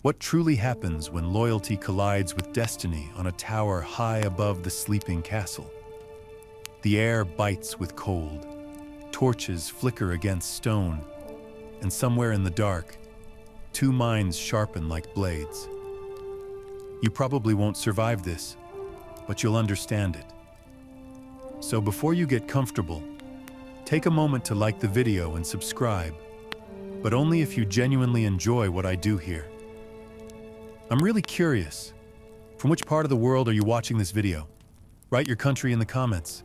What truly happens when loyalty collides with destiny on a tower high above the sleeping castle? The air bites with cold, torches flicker against stone, and somewhere in the dark, two minds sharpen like blades. You probably won't survive this, but you'll understand it. So before you get comfortable, take a moment to like the video and subscribe, but only if you genuinely enjoy what I do here. I'm really curious, from which part of the world are you watching this video? Write your country in the comments.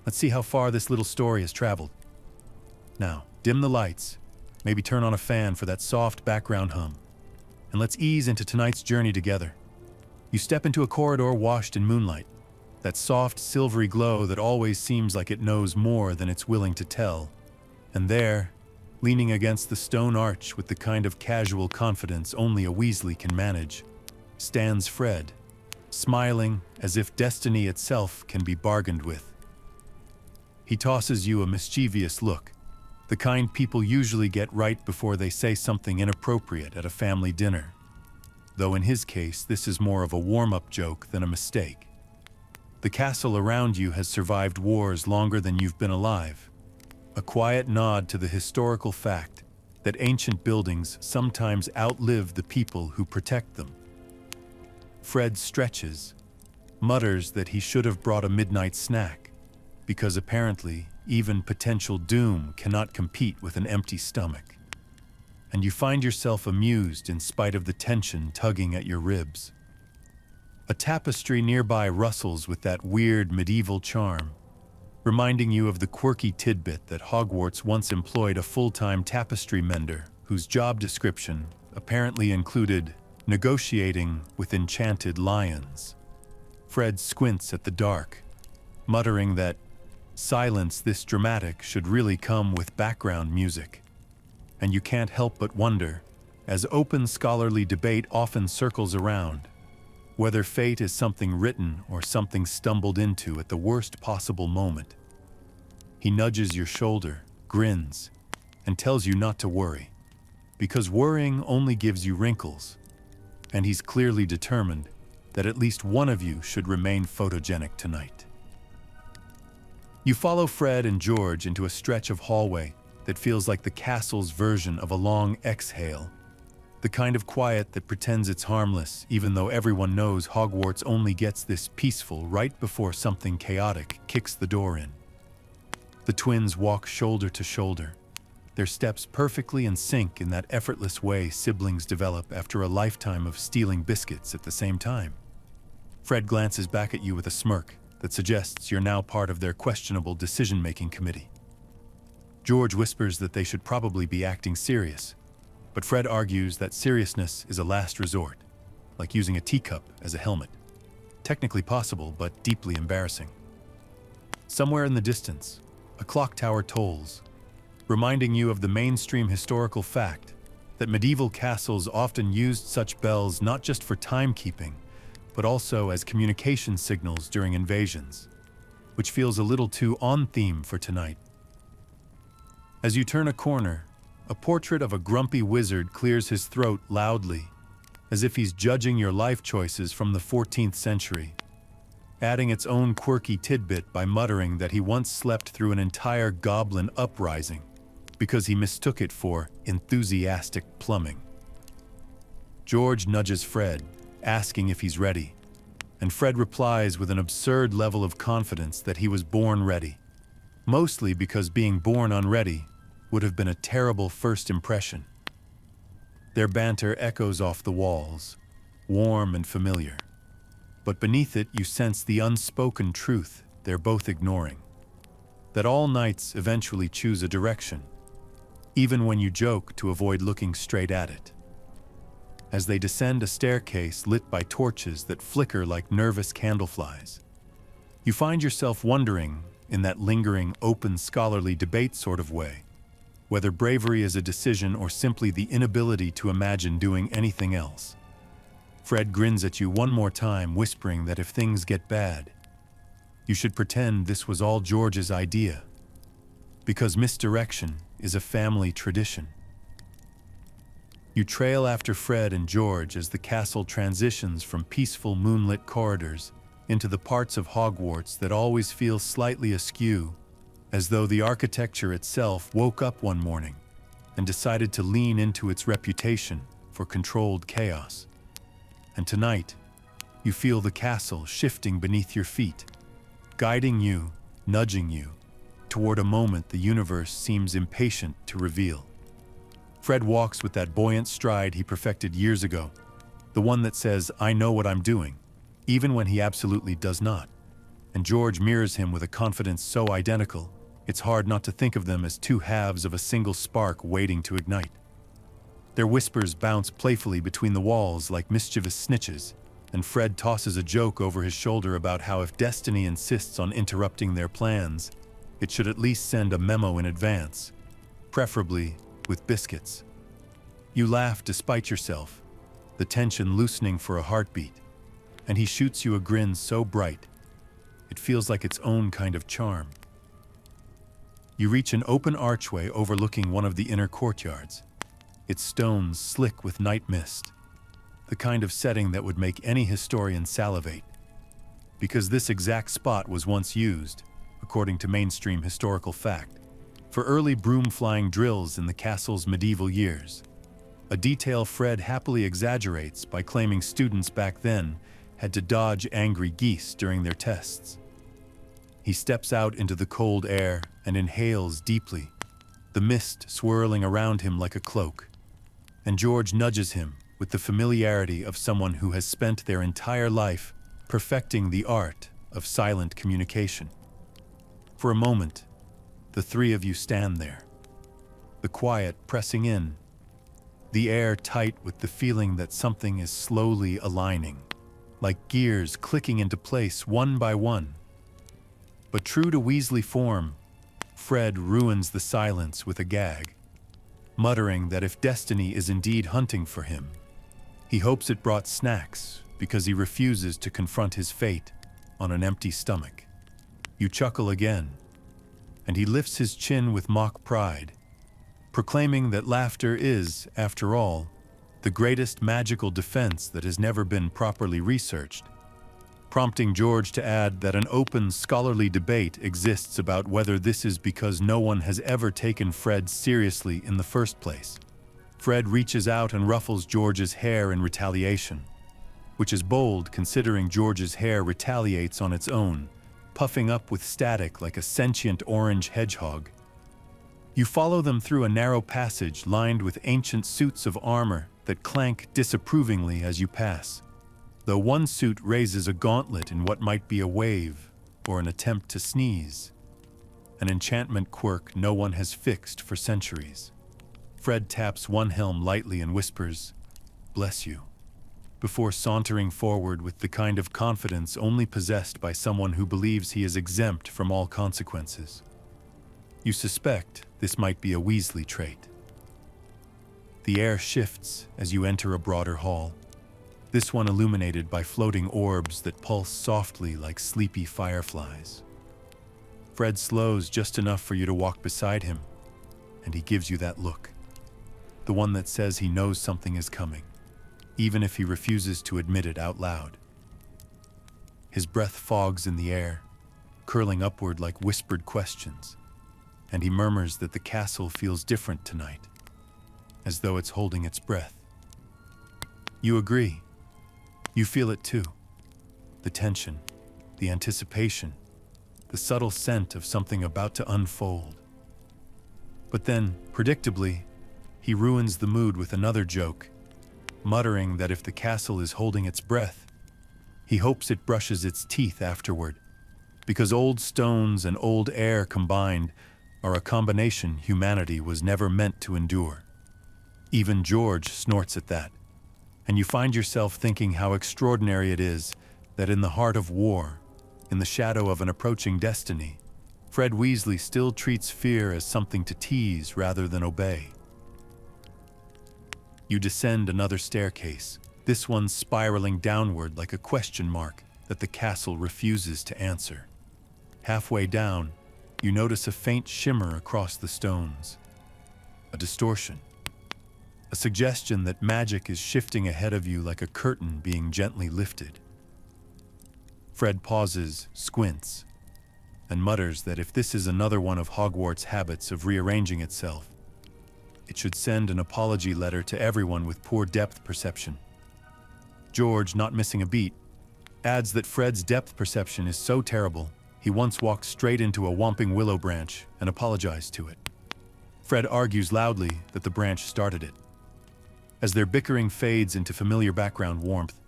Let's see how far this little story has traveled. Now, dim the lights, maybe turn on a fan for that soft background hum, and let's ease into tonight's journey together. You step into a corridor washed in moonlight, that soft, silvery glow that always seems like it knows more than it's willing to tell. And there, leaning against the stone arch with the kind of casual confidence only a Weasley can manage, stands Fred, smiling as if destiny itself can be bargained with. He tosses you a mischievous look, the kind people usually get right before they say something inappropriate at a family dinner. Though in his case, this is more of a warm-up joke than a mistake. The castle around you has survived wars longer than you've been alive. A quiet nod to the historical fact that ancient buildings sometimes outlive the people who protect them. Fred stretches, mutters that he should have brought a midnight snack, because apparently even potential doom cannot compete with an empty stomach. And you find yourself amused in spite of the tension tugging at your ribs. A tapestry nearby rustles with that weird medieval charm, reminding you of the quirky tidbit that Hogwarts once employed a full-time tapestry mender whose job description apparently included negotiating with enchanted lions. Fred squints at the dark, muttering that silence this dramatic should really come with background music. And you can't help but wonder, as open scholarly debate often circles around, whether fate is something written or something stumbled into at the worst possible moment. He nudges your shoulder, grins, and tells you not to worry, because worrying only gives you wrinkles, and he's clearly determined that at least one of you should remain photogenic tonight. You follow Fred and George into a stretch of hallway that feels like the castle's version of a long exhale, the kind of quiet that pretends it's harmless, even though everyone knows Hogwarts only gets this peaceful right before something chaotic kicks the door in. The twins walk shoulder to shoulder, their steps perfectly in sync in that effortless way siblings develop after a lifetime of stealing biscuits at the same time. Fred glances back at you with a smirk that suggests you're now part of their questionable decision-making committee. George whispers that they should probably be acting serious, but Fred argues that seriousness is a last resort, like using a teacup as a helmet. Technically possible, but deeply embarrassing. Somewhere in the distance, a clock tower tolls, reminding you of the mainstream historical fact that medieval castles often used such bells not just for timekeeping, but also as communication signals during invasions, which feels a little too on theme for tonight. As you turn a corner, a portrait of a grumpy wizard clears his throat loudly, as if he's judging your life choices from the 14th century, adding its own quirky tidbit by muttering that he once slept through an entire goblin uprising because he mistook it for enthusiastic plumbing. George nudges Fred, asking if he's ready, and Fred replies with an absurd level of confidence that he was born ready, mostly because being born unready would have been a terrible first impression. Their banter echoes off the walls, warm and familiar. But beneath it you sense the unspoken truth they're both ignoring. That all knights eventually choose a direction, even when you joke to avoid looking straight at it. As they descend a staircase lit by torches that flicker like nervous candleflies, you find yourself wondering, in that lingering, open scholarly debate sort of way, whether bravery is a decision or simply the inability to imagine doing anything else. Fred grins at you one more time, whispering that if things get bad, you should pretend this was all George's idea, because misdirection is a family tradition. You trail after Fred and George as the castle transitions from peaceful moonlit corridors into the parts of Hogwarts that always feel slightly askew, as though the architecture itself woke up one morning and decided to lean into its reputation for controlled chaos. And tonight, you feel the castle shifting beneath your feet, guiding you, nudging you, toward a moment the universe seems impatient to reveal. Fred walks with that buoyant stride he perfected years ago, the one that says, "I know what I'm doing," even when he absolutely does not. And George mirrors him with a confidence so identical, it's hard not to think of them as two halves of a single spark waiting to ignite. Their whispers bounce playfully between the walls like mischievous snitches, and Fred tosses a joke over his shoulder about how if destiny insists on interrupting their plans, it should at least send a memo in advance, preferably with biscuits. You laugh despite yourself, the tension loosening for a heartbeat, and he shoots you a grin so bright, it feels like its own kind of charm. You reach an open archway overlooking one of the inner courtyards, its stones slick with night mist, the kind of setting that would make any historian salivate, because this exact spot was once used, according to mainstream historical fact, for early broom-flying drills in the castle's medieval years, a detail Fred happily exaggerates by claiming students back then had to dodge angry geese during their tests. He steps out into the cold air and inhales deeply, the mist swirling around him like a cloak, and George nudges him with the familiarity of someone who has spent their entire life perfecting the art of silent communication. For a moment, the three of you stand there, the quiet pressing in, the air tight with the feeling that something is slowly aligning, like gears clicking into place one by one. But true to Weasley form, Fred ruins the silence with a gag, muttering that if destiny is indeed hunting for him, he hopes it brought snacks because he refuses to confront his fate on an empty stomach. You chuckle again, and he lifts his chin with mock pride, proclaiming that laughter is, after all, the greatest magical defense that has never been properly researched, prompting George to add that an open scholarly debate exists about whether this is because no one has ever taken Fred seriously in the first place. Fred reaches out and ruffles George's hair in retaliation, which is bold considering George's hair retaliates on its own, puffing up with static like a sentient orange hedgehog. You follow them through a narrow passage lined with ancient suits of armor that clank disapprovingly as you pass, though one suit raises a gauntlet in what might be a wave or an attempt to sneeze, an enchantment quirk no one has fixed for centuries. Fred taps one helm lightly and whispers, "Bless you," before sauntering forward with the kind of confidence only possessed by someone who believes he is exempt from all consequences. You suspect this might be a Weasley trait. The air shifts as you enter a broader hall, this one illuminated by floating orbs that pulse softly like sleepy fireflies. Fred slows just enough for you to walk beside him, and he gives you that look, the one that says he knows something is coming, even if he refuses to admit it out loud. His breath fogs in the air, curling upward like whispered questions, and he murmurs that the castle feels different tonight, as though it's holding its breath. You agree. You feel it too. The tension, the anticipation, the subtle scent of something about to unfold. But then, predictably, he ruins the mood with another joke, muttering that if the castle is holding its breath, he hopes it brushes its teeth afterward, because old stones and old air combined are a combination humanity was never meant to endure. Even George snorts at that, and you find yourself thinking how extraordinary it is that in the heart of war, in the shadow of an approaching destiny, Fred Weasley still treats fear as something to tease rather than obey. You descend another staircase, this one spiraling downward like a question mark that the castle refuses to answer. Halfway down, you notice a faint shimmer across the stones. A distortion. a suggestion that magic is shifting ahead of you like a curtain being gently lifted. Fred pauses, squints, and mutters that if this is another one of Hogwarts' habits of rearranging itself, it should send an apology letter to everyone with poor depth perception. George, not missing a beat, adds that Fred's depth perception is so terrible, he once walked straight into a whomping willow branch and apologized to it. Fred argues loudly that the branch started it. As their bickering fades into familiar background warmth,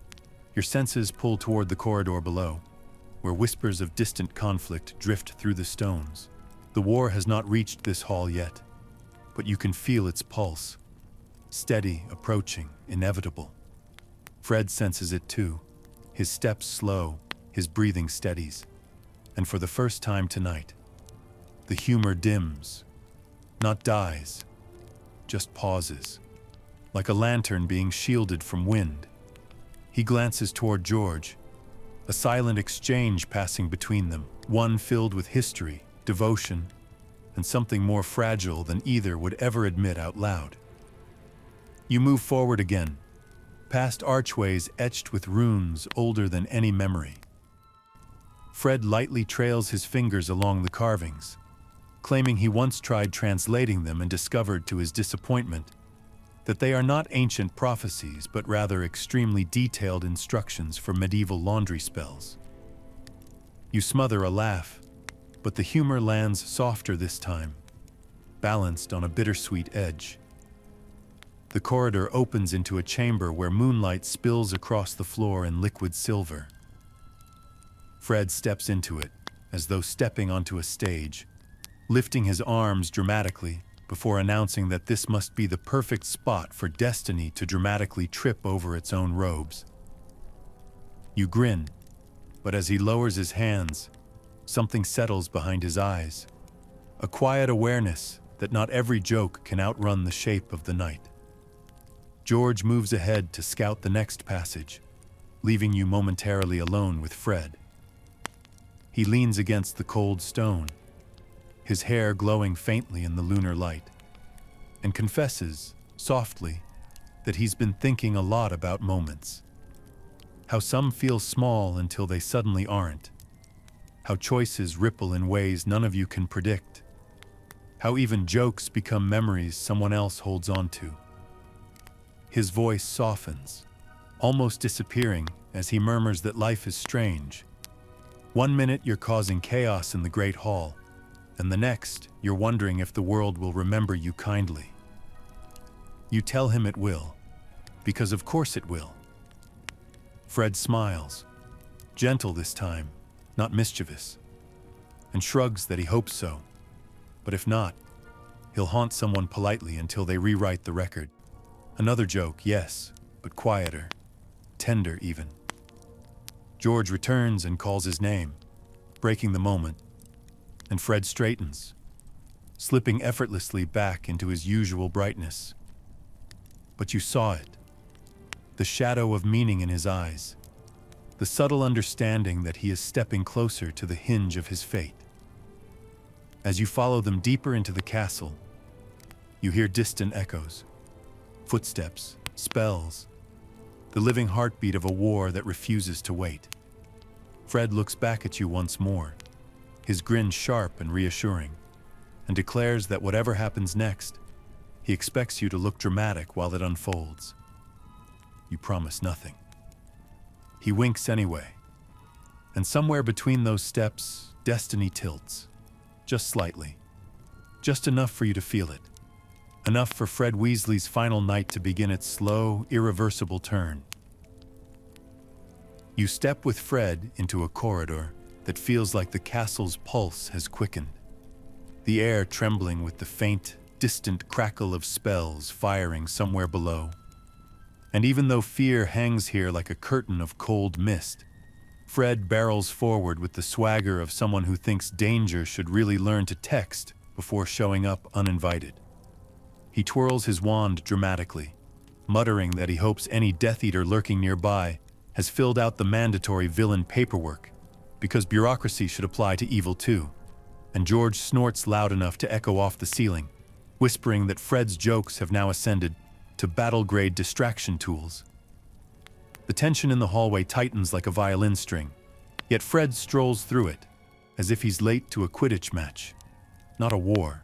your senses pull toward the corridor below, where whispers of distant conflict drift through the stones. The war has not reached this hall yet, but you can feel its pulse. Steady, approaching, inevitable. Fred senses it too. His steps slow, his breathing steadies. And for the first time tonight, the humor dims, not dies, just pauses, like a lantern being shielded from wind. He glances toward George, a silent exchange passing between them, one filled with history, devotion, and something more fragile than either would ever admit out loud. You move forward again, past archways etched with runes older than any memory. Fred lightly trails his fingers along the carvings, claiming he once tried translating them and discovered to his disappointment that they are not ancient prophecies but rather extremely detailed instructions for medieval laundry spells. You smother a laugh, but the humor lands softer this time, balanced on a bittersweet edge. The corridor opens into a chamber where moonlight spills across the floor in liquid silver. Fred steps into it, as though stepping onto a stage, lifting his arms dramatically before announcing that this must be the perfect spot for destiny to dramatically trip over its own robes. You grin, but as he lowers his hands, something settles behind his eyes, a quiet awareness that not every joke can outrun the shape of the night. George moves ahead to scout the next passage, leaving you momentarily alone with Fred. He leans against the cold stone, his hair glowing faintly in the lunar light, and confesses, softly, that he's been thinking a lot about moments. How some feel small until they suddenly aren't. How choices ripple in ways none of you can predict. How even jokes become memories someone else holds on to. His voice softens, almost disappearing as he murmurs that life is strange. One minute you're causing chaos in the Great Hall, and the next you're wondering if the world will remember you kindly. You tell him it will, because of course it will. Fred smiles, gentle this time, not mischievous, and shrugs that he hopes so. But if not, he'll haunt someone politely until they rewrite the record. Another joke, yes, but quieter, tender even. George returns and calls his name, breaking the moment, and Fred straightens, slipping effortlessly back into his usual brightness. But you saw it, the shadow of meaning in his eyes, the subtle understanding that he is stepping closer to the hinge of his fate. As you follow them deeper into the castle, you hear distant echoes, footsteps, spells, the living heartbeat of a war that refuses to wait. Fred looks back at you once more, his grin sharp and reassuring, and declares that whatever happens next, he expects you to look dramatic while it unfolds. You promise nothing. He winks anyway, and somewhere between those steps, destiny tilts, just slightly, just enough for you to feel it. Enough for Fred Weasley's final night to begin its slow, irreversible turn. You step with Fred into a corridor that feels like the castle's pulse has quickened, the air trembling with the faint, distant crackle of spells firing somewhere below. And even though fear hangs here like a curtain of cold mist, Fred barrels forward with the swagger of someone who thinks danger should really learn to text before showing up uninvited. He twirls his wand dramatically, muttering that he hopes any Death Eater lurking nearby has filled out the mandatory villain paperwork, because bureaucracy should apply to evil too. And George snorts loud enough to echo off the ceiling, whispering that Fred's jokes have now ascended to battle-grade distraction tools. The tension in the hallway tightens like a violin string, yet Fred strolls through it, as if he's late to a Quidditch match, not a war.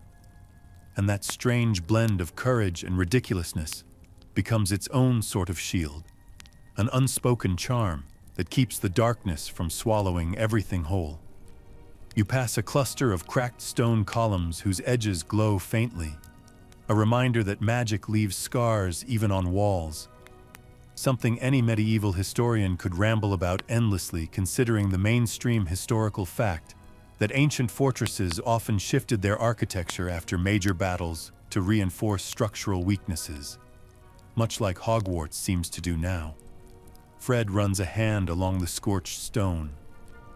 And that strange blend of courage and ridiculousness becomes its own sort of shield, an unspoken charm that keeps the darkness from swallowing everything whole. You pass a cluster of cracked stone columns whose edges glow faintly, a reminder that magic leaves scars even on walls. Something any medieval historian could ramble about endlessly, considering the mainstream historical fact that ancient fortresses often shifted their architecture after major battles to reinforce structural weaknesses, much like Hogwarts seems to do now. Fred runs a hand along the scorched stone,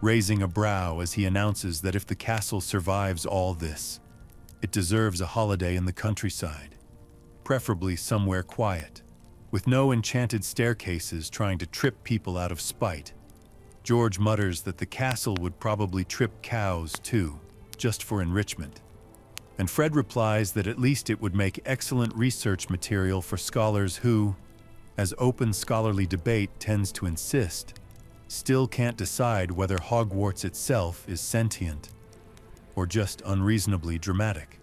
raising a brow as he announces that if the castle survives all this, it deserves a holiday in the countryside, preferably somewhere quiet, with no enchanted staircases trying to trip people out of spite. George mutters that the castle would probably trip cows too, just for enrichment. And Fred replies that at least it would make excellent research material for scholars who, as open scholarly debate tends to insist, still can't decide whether Hogwarts itself is sentient or just unreasonably dramatic.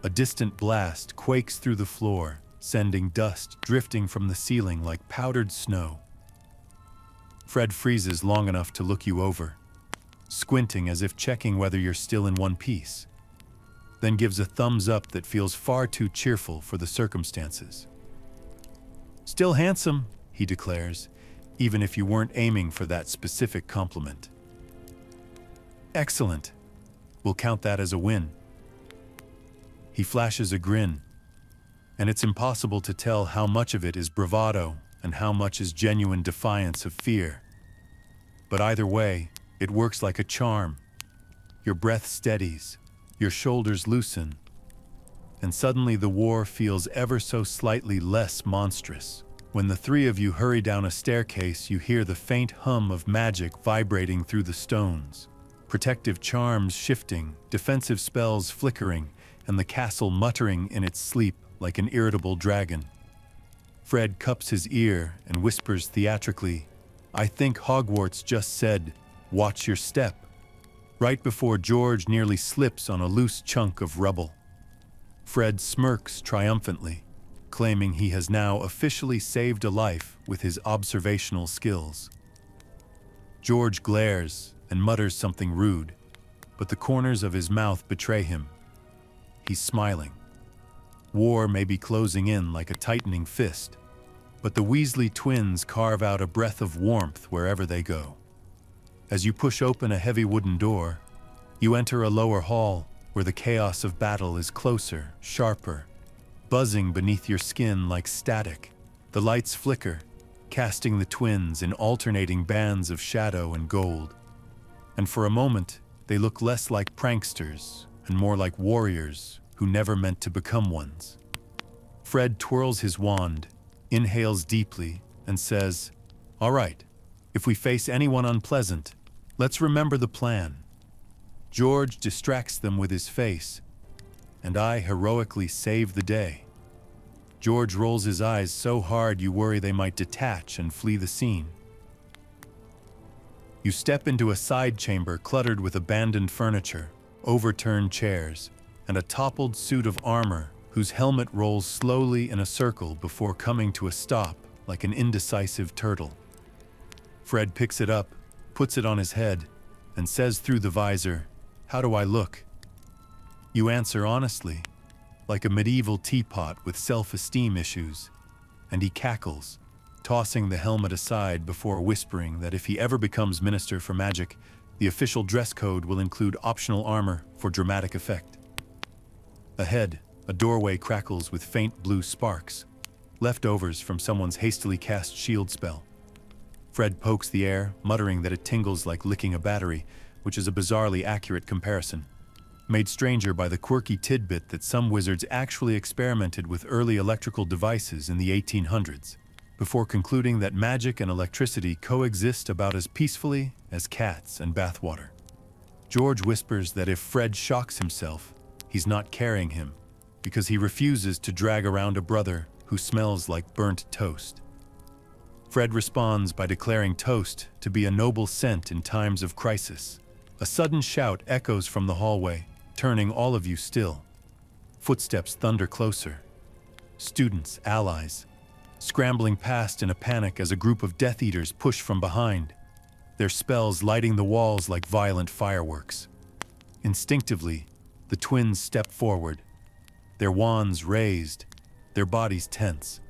A distant blast quakes through the floor, sending dust drifting from the ceiling like powdered snow. Fred freezes long enough to look you over, squinting as if checking whether you're still in one piece, then gives a thumbs up that feels far too cheerful for the circumstances. "Still handsome," he declares, even if you weren't aiming for that specific compliment. "Excellent. We'll count that as a win." He flashes a grin, and it's impossible to tell how much of it is bravado and how much is genuine defiance of fear. But either way, it works like a charm. Your breath steadies, your shoulders loosen, and suddenly the war feels ever so slightly less monstrous. When the three of you hurry down a staircase, you hear the faint hum of magic vibrating through the stones, protective charms shifting, defensive spells flickering, and the castle muttering in its sleep like an irritable dragon. Fred cups his ear and whispers theatrically, "I think Hogwarts just said, 'Watch your step,'" right before George nearly slips on a loose chunk of rubble. Fred smirks triumphantly, claiming he has now officially saved a life with his observational skills. George glares and mutters something rude, but the corners of his mouth betray him. He's smiling. War may be closing in like a tightening fist, but the Weasley twins carve out a breath of warmth wherever they go. As you push open a heavy wooden door, you enter a lower hall where the chaos of battle is closer, sharper, buzzing beneath your skin like static. The lights flicker, casting the twins in alternating bands of shadow and gold. And for a moment, they look less like pranksters and more like warriors who never meant to become ones. Fred twirls his wand, inhales deeply, and says, "All right, if we face anyone unpleasant, let's remember the plan." George distracts them with his face, and I heroically save the day. George rolls his eyes so hard you worry they might detach and flee the scene. You step into a side chamber cluttered with abandoned furniture, overturned chairs, and a toppled suit of armor whose helmet rolls slowly in a circle before coming to a stop like an indecisive turtle. Fred picks it up, puts it on his head, and says through the visor, "How do I look?" You answer honestly, like a medieval teapot with self-esteem issues, and he cackles, tossing the helmet aside before whispering that if he ever becomes Minister for Magic, the official dress code will include optional armor for dramatic effect. Ahead, a doorway crackles with faint blue sparks, leftovers from someone's hastily cast shield spell. Fred pokes the air, muttering that it tingles like licking a battery, which is a bizarrely accurate comparison, made stranger by the quirky tidbit that some wizards actually experimented with early electrical devices in the 1800s, before concluding that magic and electricity coexist about as peacefully as cats and bathwater. George whispers that if Fred shocks himself, he's not carrying him, because he refuses to drag around a brother who smells like burnt toast. Fred responds by declaring toast to be a noble scent in times of crisis. A sudden shout echoes from the hallway, turning all of you still. Footsteps thunder closer. Students, allies, scrambling past in a panic as a group of Death Eaters push from behind, their spells lighting the walls like violent fireworks. Instinctively, the twins step forward, their wands raised, their bodies tense.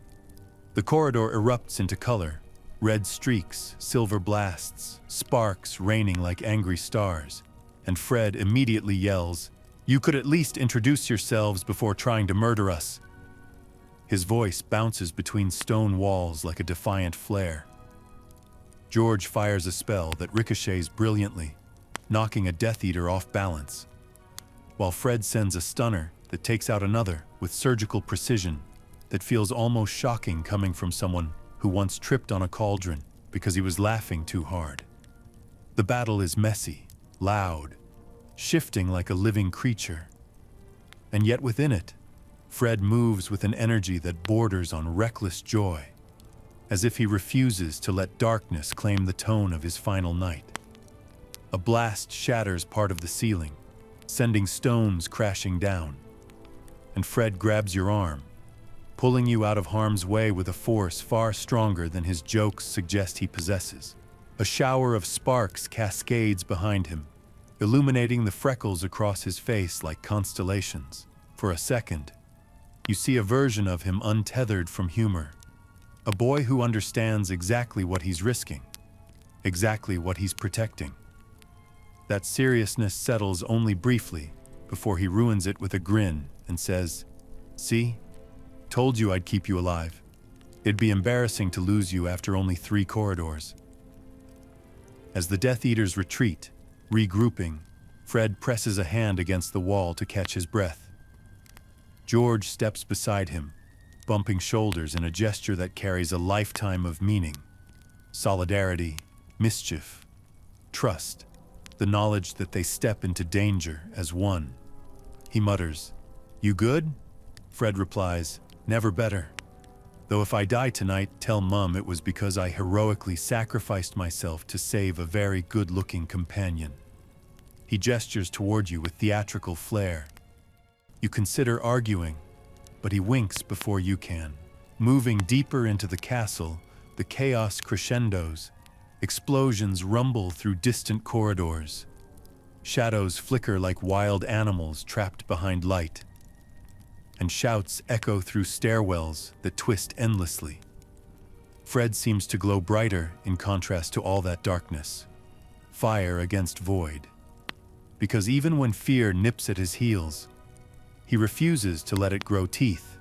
The corridor erupts into color, red streaks, silver blasts, sparks raining like angry stars, and Fred immediately yells, "You could at least introduce yourselves before trying to murder us." His voice bounces between stone walls like a defiant flare. George fires a spell that ricochets brilliantly, knocking a Death Eater off balance, while Fred sends a stunner that takes out another with surgical precision that feels almost shocking coming from someone who once tripped on a cauldron because he was laughing too hard. The battle is messy, loud, shifting like a living creature. And yet within it, Fred moves with an energy that borders on reckless joy, as if he refuses to let darkness claim the tone of his final night. A blast shatters part of the ceiling, sending stones crashing down, and Fred grabs your arm, pulling you out of harm's way with a force far stronger than his jokes suggest he possesses. A shower of sparks cascades behind him, illuminating the freckles across his face like constellations. For a second, you see a version of him untethered from humor, a boy who understands exactly what he's risking, exactly what he's protecting. That seriousness settles only briefly before he ruins it with a grin and says, "See? Told you I'd keep you alive. It'd be embarrassing to lose you after only 3 corridors." As the Death Eaters retreat, regrouping, Fred presses a hand against the wall to catch his breath. George steps beside him, bumping shoulders in a gesture that carries a lifetime of meaning. Solidarity, mischief, trust, the knowledge that they step into danger as one. He mutters, "You good?" Fred replies, "Never better. Though if I die tonight, tell Mum it was because I heroically sacrificed myself to save a very good-looking companion." He gestures toward you with theatrical flair. You consider arguing, but he winks before you can. Moving deeper into the castle, the chaos crescendos. Explosions rumble through distant corridors. Shadows flicker like wild animals trapped behind light, and shouts echo through stairwells that twist endlessly. Fred seems to glow brighter in contrast to all that darkness. Fire against void. Because even when fear nips at his heels, he refuses to let it grow teeth.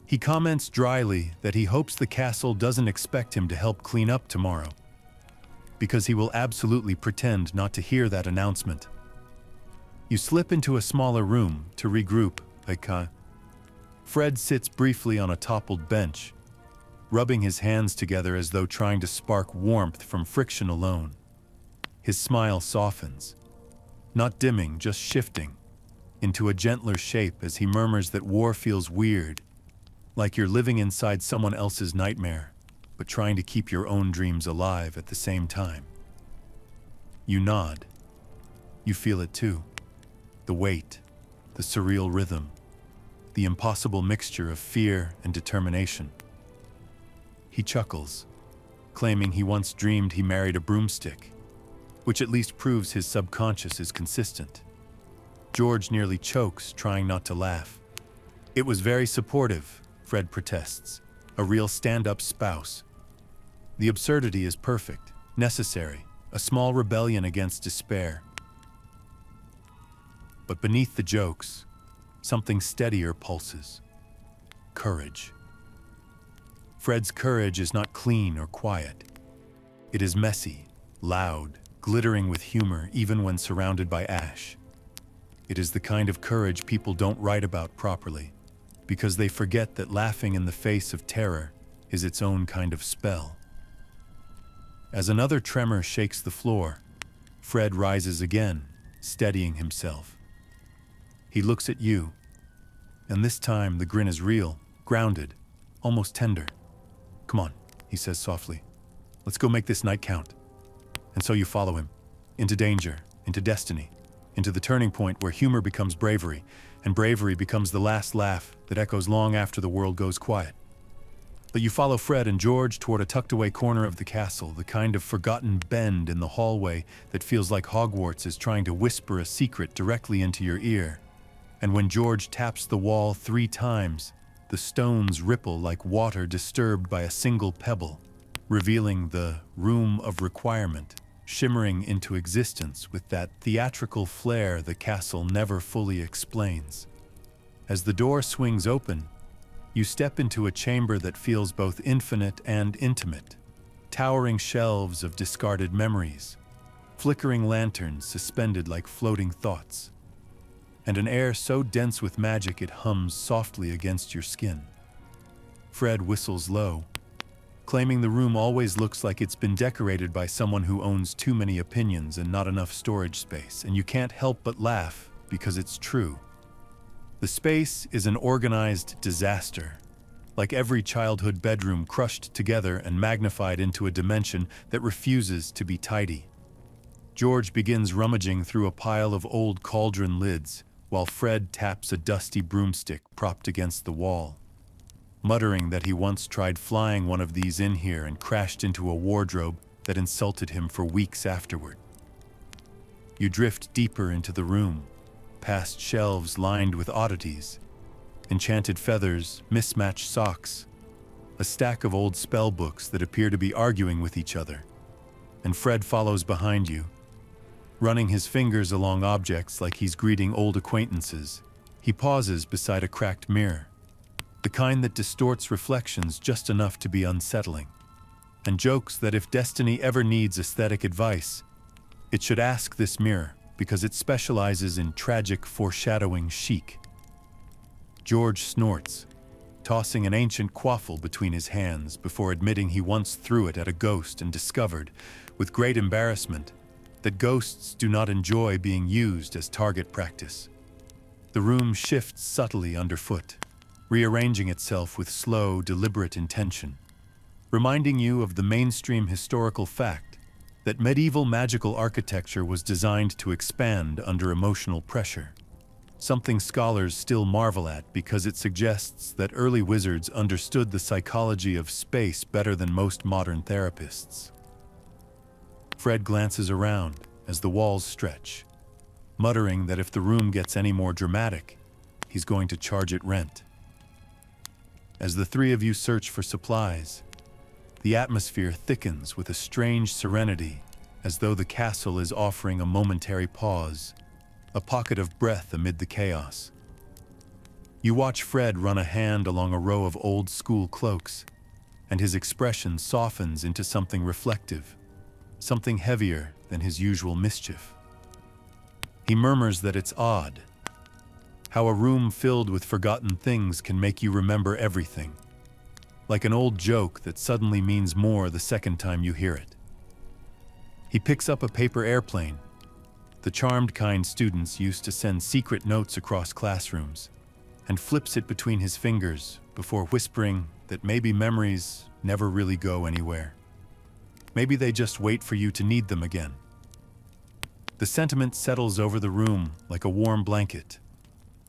He comments dryly that he hopes the castle doesn't expect him to help clean up tomorrow, because he will absolutely pretend not to hear that announcement. You slip into a smaller room to regroup. Fred sits briefly on a toppled bench, rubbing his hands together as though trying to spark warmth from friction alone. His smile softens, not dimming, just shifting, into a gentler shape as he murmurs that war feels weird, like you're living inside someone else's nightmare, but trying to keep your own dreams alive at the same time. You nod. You feel it too. The weight, the surreal rhythm, the impossible mixture of fear and determination. He chuckles, claiming he once dreamed he married a broomstick, which at least proves his subconscious is consistent. George nearly chokes, trying not to laugh. "It was very supportive," Fred protests, "a real stand-up spouse. The absurdity is perfect, necessary, a small rebellion against despair. But beneath the jokes, something steadier pulses. Courage. Fred's courage is not clean or quiet. It is messy, loud, glittering with humor even when surrounded by ash. It is the kind of courage people don't write about properly, because they forget that laughing in the face of terror is its own kind of spell. As another tremor shakes the floor, Fred rises again, steadying himself. He looks at you, and this time the grin is real, grounded, almost tender. "Come on," he says softly. "Let's go make this night count." And so you follow him, into danger, into destiny, into the turning point where humor becomes bravery, and bravery becomes the last laugh that echoes long after the world goes quiet. But you follow Fred and George toward a tucked-away corner of the castle, the kind of forgotten bend in the hallway that feels like Hogwarts is trying to whisper a secret directly into your ear. And when George taps the wall 3 times, the stones ripple like water disturbed by a single pebble, revealing the Room of Requirement, shimmering into existence with that theatrical flair the castle never fully explains. As the door swings open, you step into a chamber that feels both infinite and intimate. Towering shelves of discarded memories, flickering lanterns suspended like floating thoughts, and an air so dense with magic it hums softly against your skin. Fred whistles low, claiming the room always looks like it's been decorated by someone who owns too many opinions and not enough storage space, and you can't help but laugh because it's true. The space is an organized disaster, like every childhood bedroom crushed together and magnified into a dimension that refuses to be tidy. George begins rummaging through a pile of old cauldron lids, while Fred taps a dusty broomstick propped against the wall, muttering that he once tried flying one of these in here and crashed into a wardrobe that insulted him for weeks afterward. You drift deeper into the room, past shelves lined with oddities, enchanted feathers, mismatched socks, a stack of old spell books that appear to be arguing with each other, and Fred follows behind you, running his fingers along objects like he's greeting old acquaintances. He pauses beside a cracked mirror, the kind that distorts reflections just enough to be unsettling, and jokes that if destiny ever needs aesthetic advice, it should ask this mirror, because it specializes in tragic foreshadowing chic. George snorts, tossing an ancient quaffle between his hands before admitting he once threw it at a ghost and discovered, with great embarrassment, that ghosts do not enjoy being used as target practice. The room shifts subtly underfoot, rearranging itself with slow, deliberate intention, reminding you of the mainstream historical fact that medieval magical architecture was designed to expand under emotional pressure, something scholars still marvel at because it suggests that early wizards understood the psychology of space better than most modern therapists. Fred glances around as the walls stretch, muttering that if the room gets any more dramatic, he's going to charge it rent. As the 3 of you search for supplies, the atmosphere thickens with a strange serenity, as though the castle is offering a momentary pause, a pocket of breath amid the chaos. You watch Fred run a hand along a row of old-school cloaks, and his expression softens into something reflective, something heavier than his usual mischief. He murmurs that it's odd, how a room filled with forgotten things can make you remember everything, like an old joke that suddenly means more the second time you hear it. He picks up a paper airplane, the charmed kind students used to send secret notes across classrooms, and flips it between his fingers before whispering that maybe memories never really go anywhere. Maybe they just wait for you to need them again. The sentiment settles over the room like a warm blanket,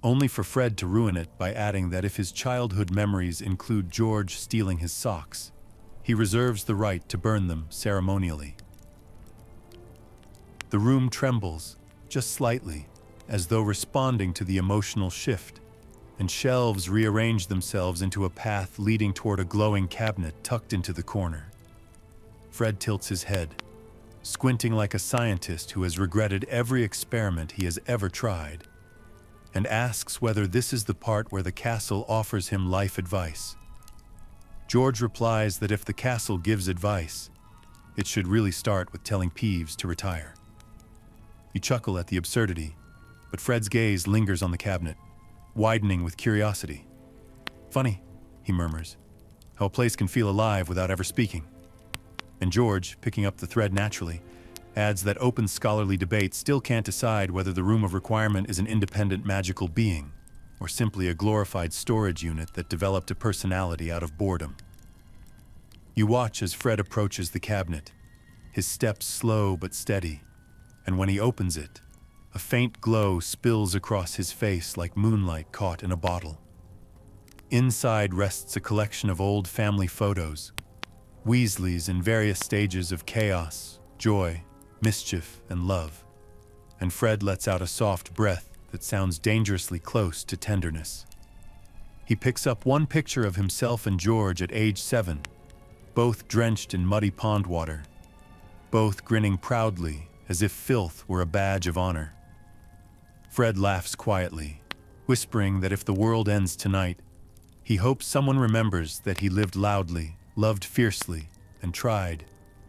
only for Fred to ruin it by adding that if his childhood memories include George stealing his socks, he reserves the right to burn them ceremonially. The room trembles, just slightly, as though responding to the emotional shift, and shelves rearrange themselves into a path leading toward a glowing cabinet tucked into the corner. Fred tilts his head, squinting like a scientist who has regretted every experiment he has ever tried, and asks whether this is the part where the castle offers him life advice. George replies that if the castle gives advice, it should really start with telling Peeves to retire. You chuckle at the absurdity, but Fred's gaze lingers on the cabinet, widening with curiosity. "Funny," he murmurs, "how a place can feel alive without ever speaking." And George, picking up the thread naturally, adds that open scholarly debate still can't decide whether the Room of Requirement is an independent magical being, or simply a glorified storage unit that developed a personality out of boredom. You watch as Fred approaches the cabinet, his steps slow but steady, and when he opens it, a faint glow spills across his face like moonlight caught in a bottle. Inside rests a collection of old family photos, Weasleys in various stages of chaos, joy, mischief, and love, and Fred lets out a soft breath that sounds dangerously close to tenderness. He picks up one picture of himself and George at age 7, both drenched in muddy pond water, both grinning proudly as if filth were a badge of honor. Fred laughs quietly, whispering that if the world ends tonight, he hopes someone remembers that he lived loudly, loved fiercely, and tried,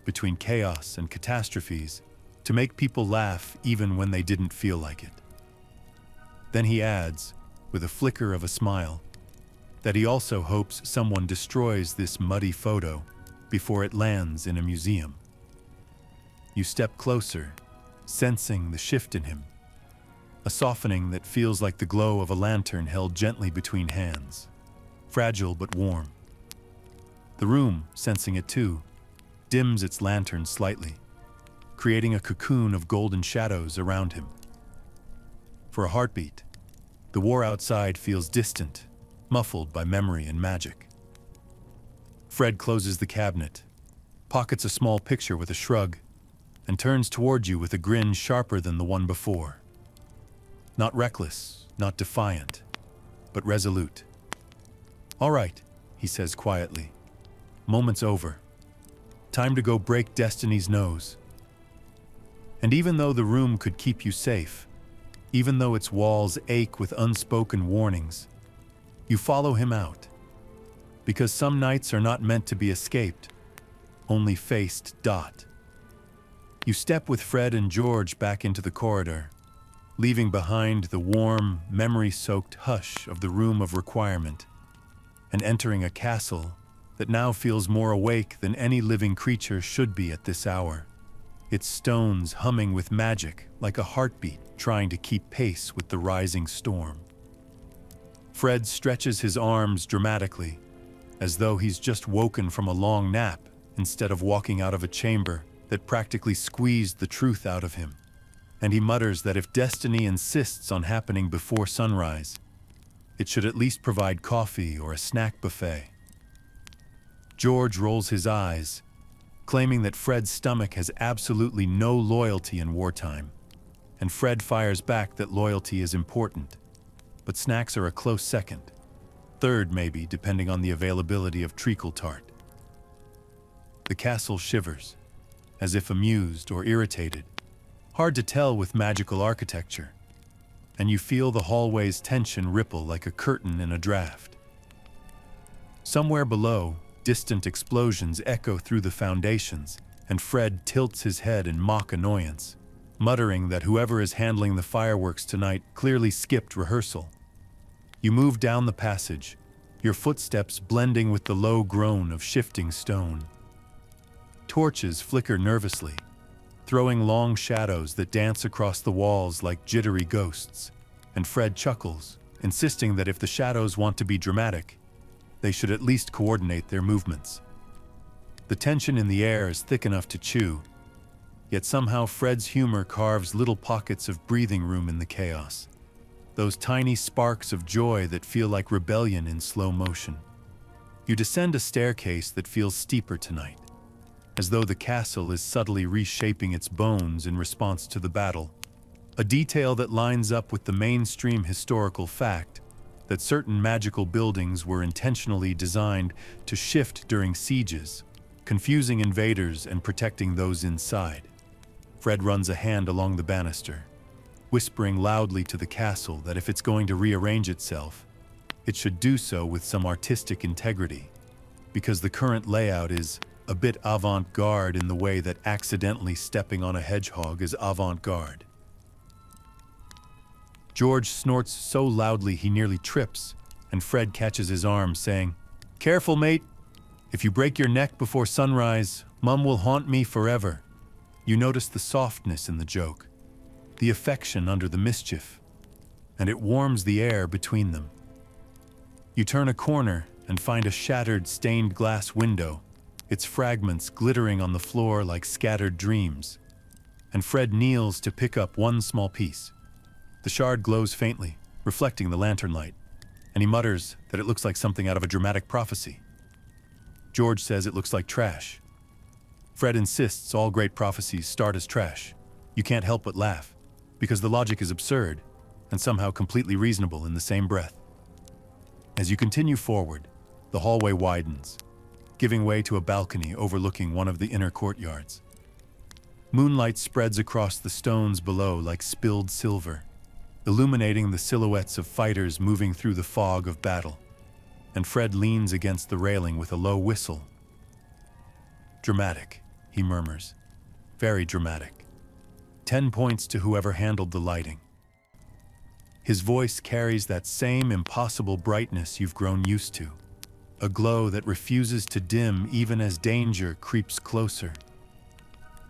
between chaos and catastrophes, to make people laugh even when they didn't feel like it. Then he adds, with a flicker of a smile, that he also hopes someone destroys this muddy photo before it lands in a museum. You step closer, sensing the shift in him, a softening that feels like the glow of a lantern held gently between hands, fragile but warm. The room, sensing it too, dims its lantern slightly, creating a cocoon of golden shadows around him. For a heartbeat, the war outside feels distant, muffled by memory and magic. Fred closes the cabinet, pockets a small picture with a shrug, and turns toward you with a grin sharper than the one before. Not reckless, not defiant, but resolute. "All right," he says quietly. "Moment's over. Time to go break destiny's nose." And even though the room could keep you safe, even though its walls ache with unspoken warnings, you follow him out. Because some nights are not meant to be escaped, only faced. You step with Fred and George back into the corridor, leaving behind the warm, memory-soaked hush of the room of requirement, and entering a castle that now feels more awake than any living creature should be at this hour, its stones humming with magic like a heartbeat trying to keep pace with the rising storm. Fred stretches his arms dramatically, as though he's just woken from a long nap instead of walking out of a chamber that practically squeezed the truth out of him. And he mutters that if destiny insists on happening before sunrise, it should at least provide coffee or a snack buffet. George rolls his eyes, claiming that Fred's stomach has absolutely no loyalty in wartime, and Fred fires back that loyalty is important, but snacks are a close second, third maybe, depending on the availability of treacle tart. The castle shivers, as if amused or irritated, hard to tell with magical architecture, and you feel the hallway's tension ripple like a curtain in a draft. Somewhere below, distant explosions echo through the foundations, and Fred tilts his head in mock annoyance, muttering that whoever is handling the fireworks tonight clearly skipped rehearsal. You move down the passage, your footsteps blending with the low groan of shifting stone. Torches flicker nervously, throwing long shadows that dance across the walls like jittery ghosts, and Fred chuckles, insisting that if the shadows want to be dramatic, they should at least coordinate their movements. The tension in the air is thick enough to chew, yet somehow Fred's humor carves little pockets of breathing room in the chaos, those tiny sparks of joy that feel like rebellion in slow motion. You descend a staircase that feels steeper tonight, as though the castle is subtly reshaping its bones in response to the battle, a detail that lines up with the mainstream historical fact that certain magical buildings were intentionally designed to shift during sieges, confusing invaders and protecting those inside. Fred runs a hand along the banister, whispering loudly to the castle that if it's going to rearrange itself, it should do so with some artistic integrity, because the current layout is a bit avant-garde in the way that accidentally stepping on a hedgehog is avant-garde. George snorts so loudly he nearly trips, and Fred catches his arm, saying, "Careful, mate. If you break your neck before sunrise, Mum will haunt me forever." You notice the softness in the joke, the affection under the mischief. and it warms the air between them. You turn a corner and find a shattered stained glass window, its fragments glittering on the floor like scattered dreams. And Fred kneels to pick up one small piece. The shard glows faintly, reflecting the lantern light, and he mutters that it looks like something out of a dramatic prophecy. George says it looks like trash. Fred insists all great prophecies start as trash. You can't help but laugh, because the logic is absurd and somehow completely reasonable in the same breath. As you continue forward, the hallway widens, giving way to a balcony overlooking one of the inner courtyards. Moonlight spreads across the stones below like spilled silver, illuminating the silhouettes of fighters moving through the fog of battle, and Fred leans against the railing with a low whistle. "Dramatic," he murmurs. "Very dramatic. 10 points to whoever handled the lighting." His voice carries that same impossible brightness you've grown used to, a glow that refuses to dim even as danger creeps closer.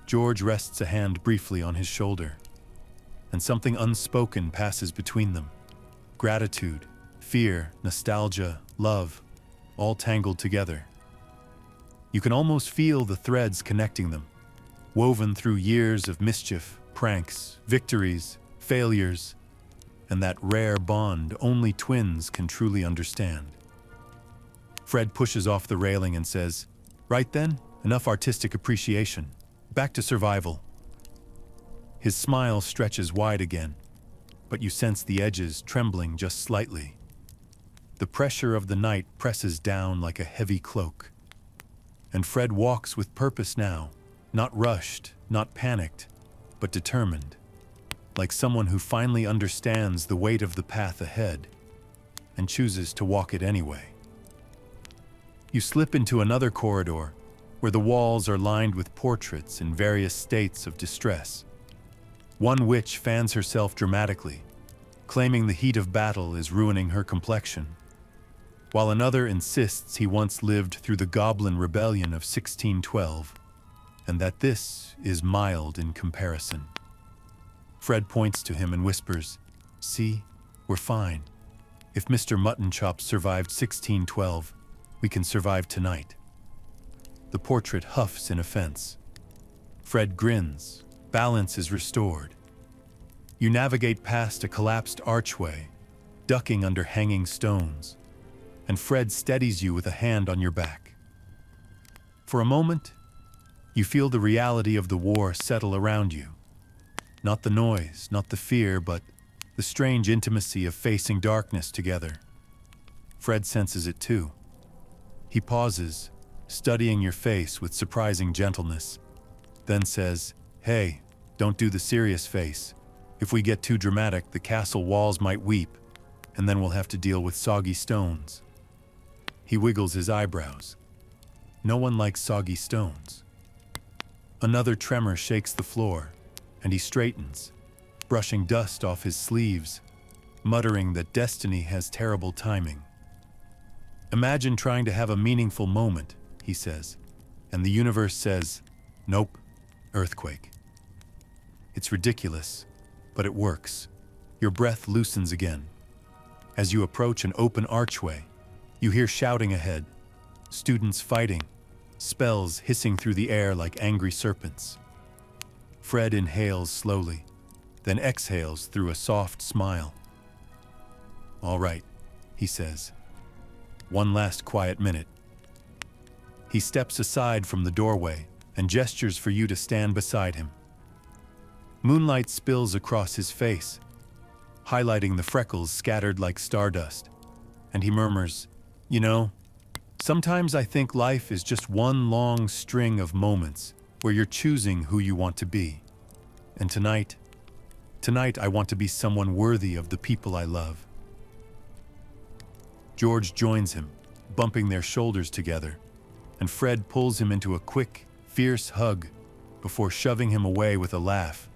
George rests a hand briefly on his shoulder, and something unspoken passes between them. Gratitude, fear, nostalgia, love, all tangled together. You can almost feel the threads connecting them, woven through years of mischief, pranks, victories, failures, and that rare bond only twins can truly understand. Fred pushes off the railing and says, "Right then, enough artistic appreciation. Back to survival." His smile stretches wide again, but you sense the edges trembling just slightly. The pressure of the night presses down like a heavy cloak. And Fred walks with purpose now, not rushed, not panicked, but determined, like someone who finally understands the weight of the path ahead and chooses to walk it anyway. You slip into another corridor where the walls are lined with portraits in various states of distress. One witch fans herself dramatically, claiming the heat of battle is ruining her complexion, while another insists he once lived through the Goblin Rebellion of 1612, and that this is mild in comparison. Fred points to him and whispers, "See, we're fine. If Mr. Muttonchop survived 1612, we can survive tonight." The portrait huffs in offense. Fred grins. Balance is restored. You navigate past a collapsed archway, ducking under hanging stones, and Fred steadies you with a hand on your back. For a moment, you feel the reality of the war settle around you. Not the noise, not the fear, but the strange intimacy of facing darkness together. Fred senses it too. He pauses, studying your face with surprising gentleness, then says, "Hey, don't do the serious face. If we get too dramatic, the castle walls might weep, and then we'll have to deal with soggy stones." He wiggles his eyebrows. No one likes soggy stones. Another tremor shakes the floor, and he straightens, brushing dust off his sleeves, muttering that destiny has terrible timing. "Imagine trying to have a meaningful moment," he says, and the universe says, "Nope, earthquake." It's ridiculous, but it works. Your breath loosens again. As you approach an open archway, you hear shouting ahead, students fighting, spells hissing through the air like angry serpents. Fred inhales slowly, then exhales through a soft smile. "All right," he says. "One last quiet minute." He steps aside from the doorway and gestures for you to stand beside him. Moonlight spills across his face, highlighting the freckles scattered like stardust, and he murmurs, "You know, sometimes I think life is just one long string of moments where you're choosing who you want to be. And tonight I want to be someone worthy of the people I love." George joins him, bumping their shoulders together, and Fred pulls him into a quick, fierce hug before shoving him away with a laugh,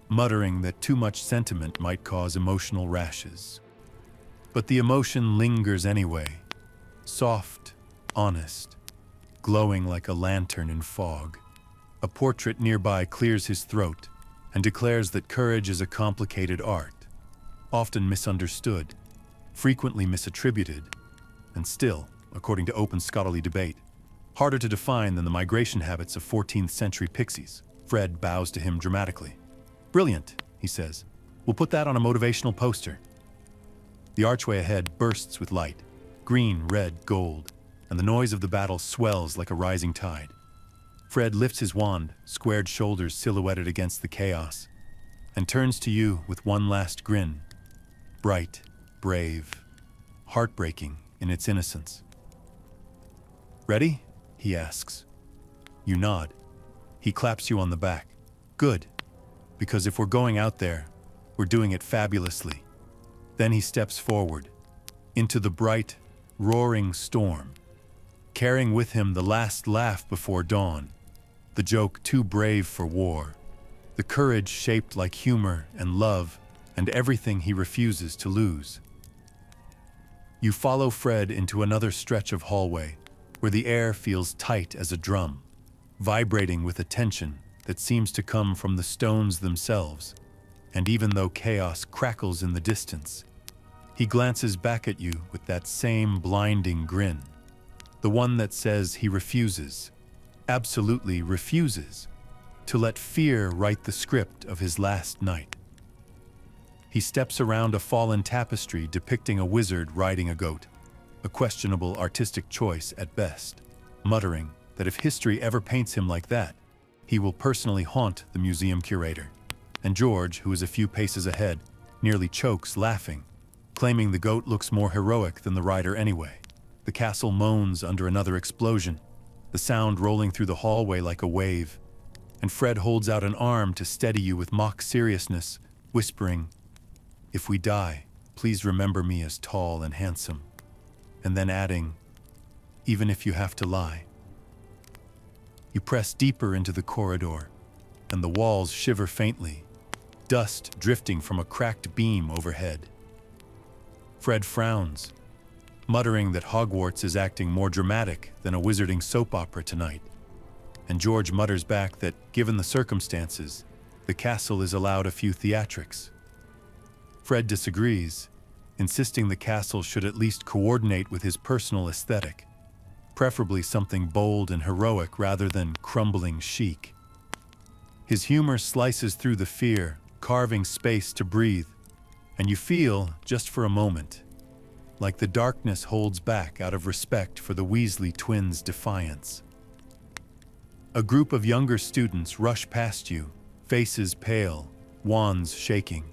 muttering that too much sentiment might cause emotional rashes. But the emotion lingers anyway, soft, honest, glowing like a lantern in fog. A portrait nearby clears his throat and declares that courage is a complicated art, often misunderstood, frequently misattributed, and still, according to open scholarly debate, harder to define than the migration habits of 14th century pixies. Fred bows to him dramatically. "Brilliant," he says. "We'll put that on a motivational poster." The archway ahead bursts with light, green, red, gold, and the noise of the battle swells like a rising tide. Fred lifts his wand, squared shoulders silhouetted against the chaos, and turns to you with one last grin. Bright, brave, heartbreaking in its innocence. "Ready?" he asks. You nod. He claps you on the back. "Good, because if we're going out there, we're doing it fabulously." Then he steps forward, into the bright, roaring storm, carrying with him the last laugh before dawn, the joke too brave for war, the courage shaped like humor and love, and everything he refuses to lose. You follow Fred into another stretch of hallway, where the air feels tight as a drum, vibrating with a tension that seems to come from the stones themselves. And even though chaos crackles in the distance, he glances back at you with that same blinding grin, the one that says he refuses, absolutely refuses, to let fear write the script of his last night. He steps around a fallen tapestry depicting a wizard riding a goat, a questionable artistic choice at best, muttering that if history ever paints him like that, he will personally haunt the museum curator. And George, who is a few paces ahead, nearly chokes laughing, claiming the goat looks more heroic than the rider anyway. The castle moans under another explosion, the sound rolling through the hallway like a wave, and Fred holds out an arm to steady you with mock seriousness, whispering, "If we die, please remember me as tall and handsome," and then adding, "even if you have to lie." You press deeper into the corridor, and the walls shiver faintly, dust drifting from a cracked beam overhead. Fred frowns, muttering that Hogwarts is acting more dramatic than a wizarding soap opera tonight, and George mutters back that, given the circumstances, the castle is allowed a few theatrics. Fred disagrees, insisting the castle should at least coordinate with his personal aesthetic, preferably something bold and heroic rather than crumbling chic. His humor slices through the fear, carving space to breathe, and you feel, just for a moment, like the darkness holds back out of respect for the Weasley twins' defiance. A group of younger students rush past you, faces pale, wands shaking,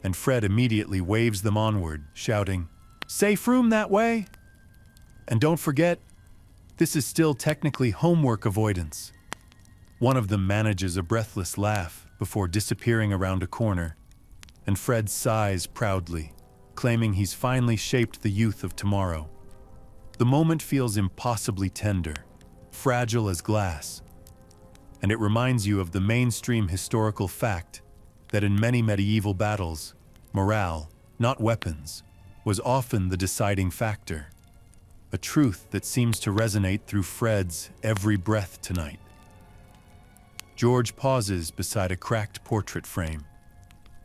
and Fred immediately waves them onward, shouting, "Safe room that way! And don't forget, this is still technically homework avoidance." One of them manages a breathless laugh before disappearing around a corner, and Fred sighs proudly, claiming he's finally shaped the youth of tomorrow. The moment feels impossibly tender, fragile as glass, and it reminds you of the mainstream historical fact that in many medieval battles, morale, not weapons, was often the deciding factor. A truth that seems to resonate through Fred's every breath tonight. George pauses beside a cracked portrait frame,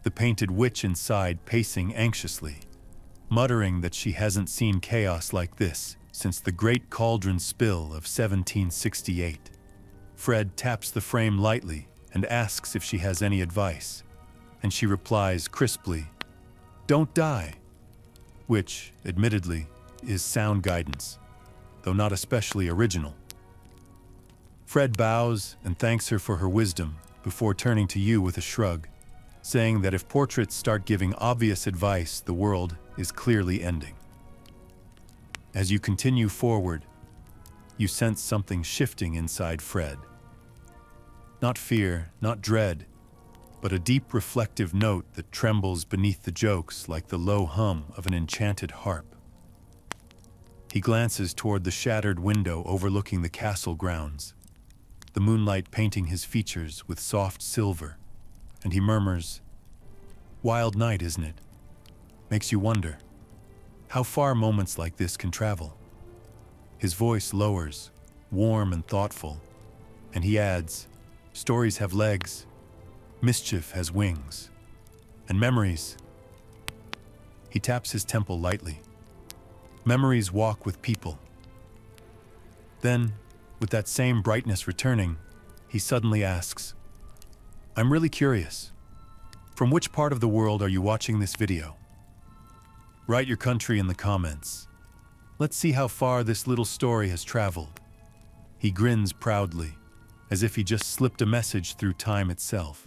the painted witch inside pacing anxiously, muttering that she hasn't seen chaos like this since the Great Cauldron Spill of 1768. Fred taps the frame lightly and asks if she has any advice, and she replies crisply, "Don't die," which, admittedly, is sound guidance, though not especially original. Fred bows and thanks her for her wisdom before turning to you with a shrug, saying that if portraits start giving obvious advice, the world is clearly ending. As you continue forward, you sense something shifting inside Fred. Not fear, not dread, but a deep reflective note that trembles beneath the jokes like the low hum of an enchanted harp. He glances toward the shattered window overlooking the castle grounds, the moonlight painting his features with soft silver, and he murmurs, "Wild night, isn't it? Makes you wonder how far moments like this can travel." His voice lowers, warm and thoughtful, and he adds, "Stories have legs, mischief has wings, and memories, He taps his temple lightly. Memories walk with people. Then, with that same brightness returning, he suddenly asks, "I'm really curious. From which part of the world are you watching this video? Write your country in the comments. Let's see how far this little story has traveled." He grins proudly, as if he just slipped a message through time itself.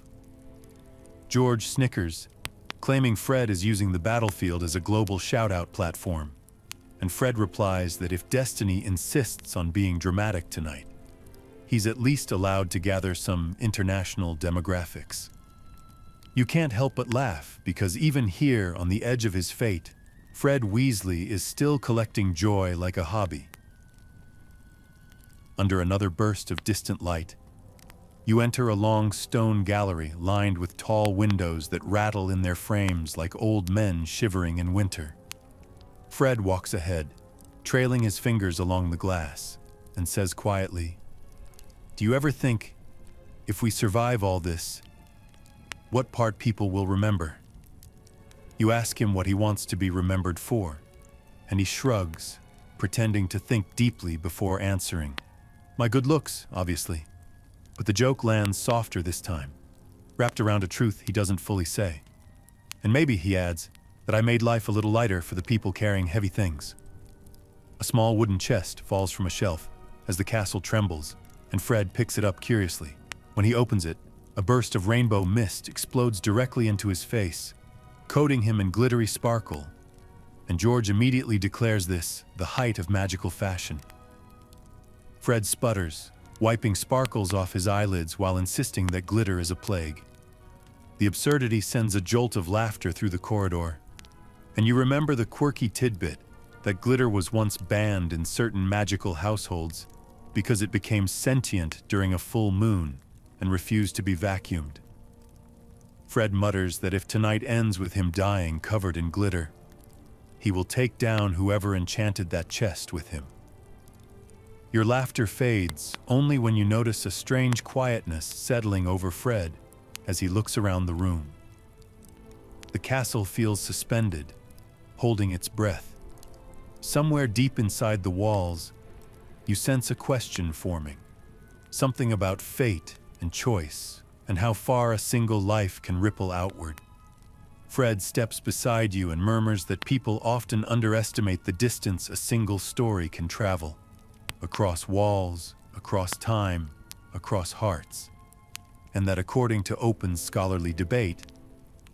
George snickers, claiming Fred is using the battlefield as a global shout-out platform, and Fred replies that if Destiny insists on being dramatic tonight, he's at least allowed to gather some international demographics. You can't help but laugh, because even here on the edge of his fate, Fred Weasley is still collecting joy like a hobby. Under another burst of distant light, you enter a long stone gallery lined with tall windows that rattle in their frames like old men shivering in winter. Fred walks ahead, trailing his fingers along the glass, and says quietly, "Do you ever think, if we survive all this, what part people will remember?" You ask him what he wants to be remembered for, and he shrugs, pretending to think deeply before answering. "My good looks, obviously." But the joke lands softer this time, wrapped around a truth he doesn't fully say. "And maybe," he adds, "that I made life a little lighter for the people carrying heavy things." A small wooden chest falls from a shelf as the castle trembles, and Fred picks it up curiously. When he opens it, a burst of rainbow mist explodes directly into his face, coating him in glittery sparkle, and George immediately declares this the height of magical fashion. Fred sputters, wiping sparkles off his eyelids while insisting that glitter is a plague. The absurdity sends a jolt of laughter through the corridor, and you remember the quirky tidbit that glitter was once banned in certain magical households because it became sentient during a full moon and refused to be vacuumed. Fred mutters that if tonight ends with him dying covered in glitter, he will take down whoever enchanted that chest with him. Your laughter fades only when you notice a strange quietness settling over Fred as he looks around the room. The castle feels suspended, holding its breath. Somewhere deep inside the walls, you sense a question forming, something about fate and choice, and how far a single life can ripple outward. Fred steps beside you and murmurs that people often underestimate the distance a single story can travel, across walls, across time, across hearts, and that according to open scholarly debate,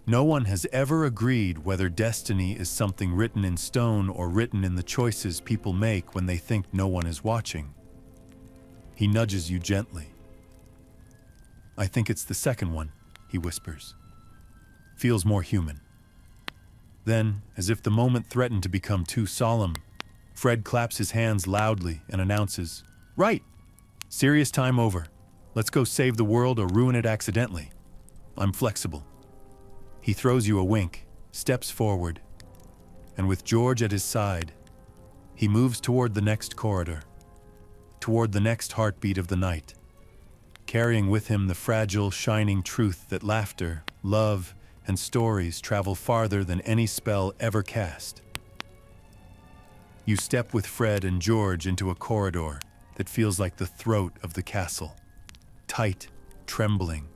no one has ever agreed whether destiny is something written in stone or written in the choices people make when they think no one is watching. He nudges you gently. "I think it's the second one," he whispers. "Feels more human." Then, as if the moment threatened to become too solemn, Fred claps his hands loudly and announces, "Right! Serious time over. Let's go save the world or ruin it accidentally. I'm flexible." He throws you a wink, steps forward, and with George at his side, he moves toward the next corridor, toward the next heartbeat of the night, carrying with him the fragile, shining truth that laughter, love, and stories travel farther than any spell ever cast. You step with Fred and George into a corridor that feels like the throat of the castle, tight, trembling,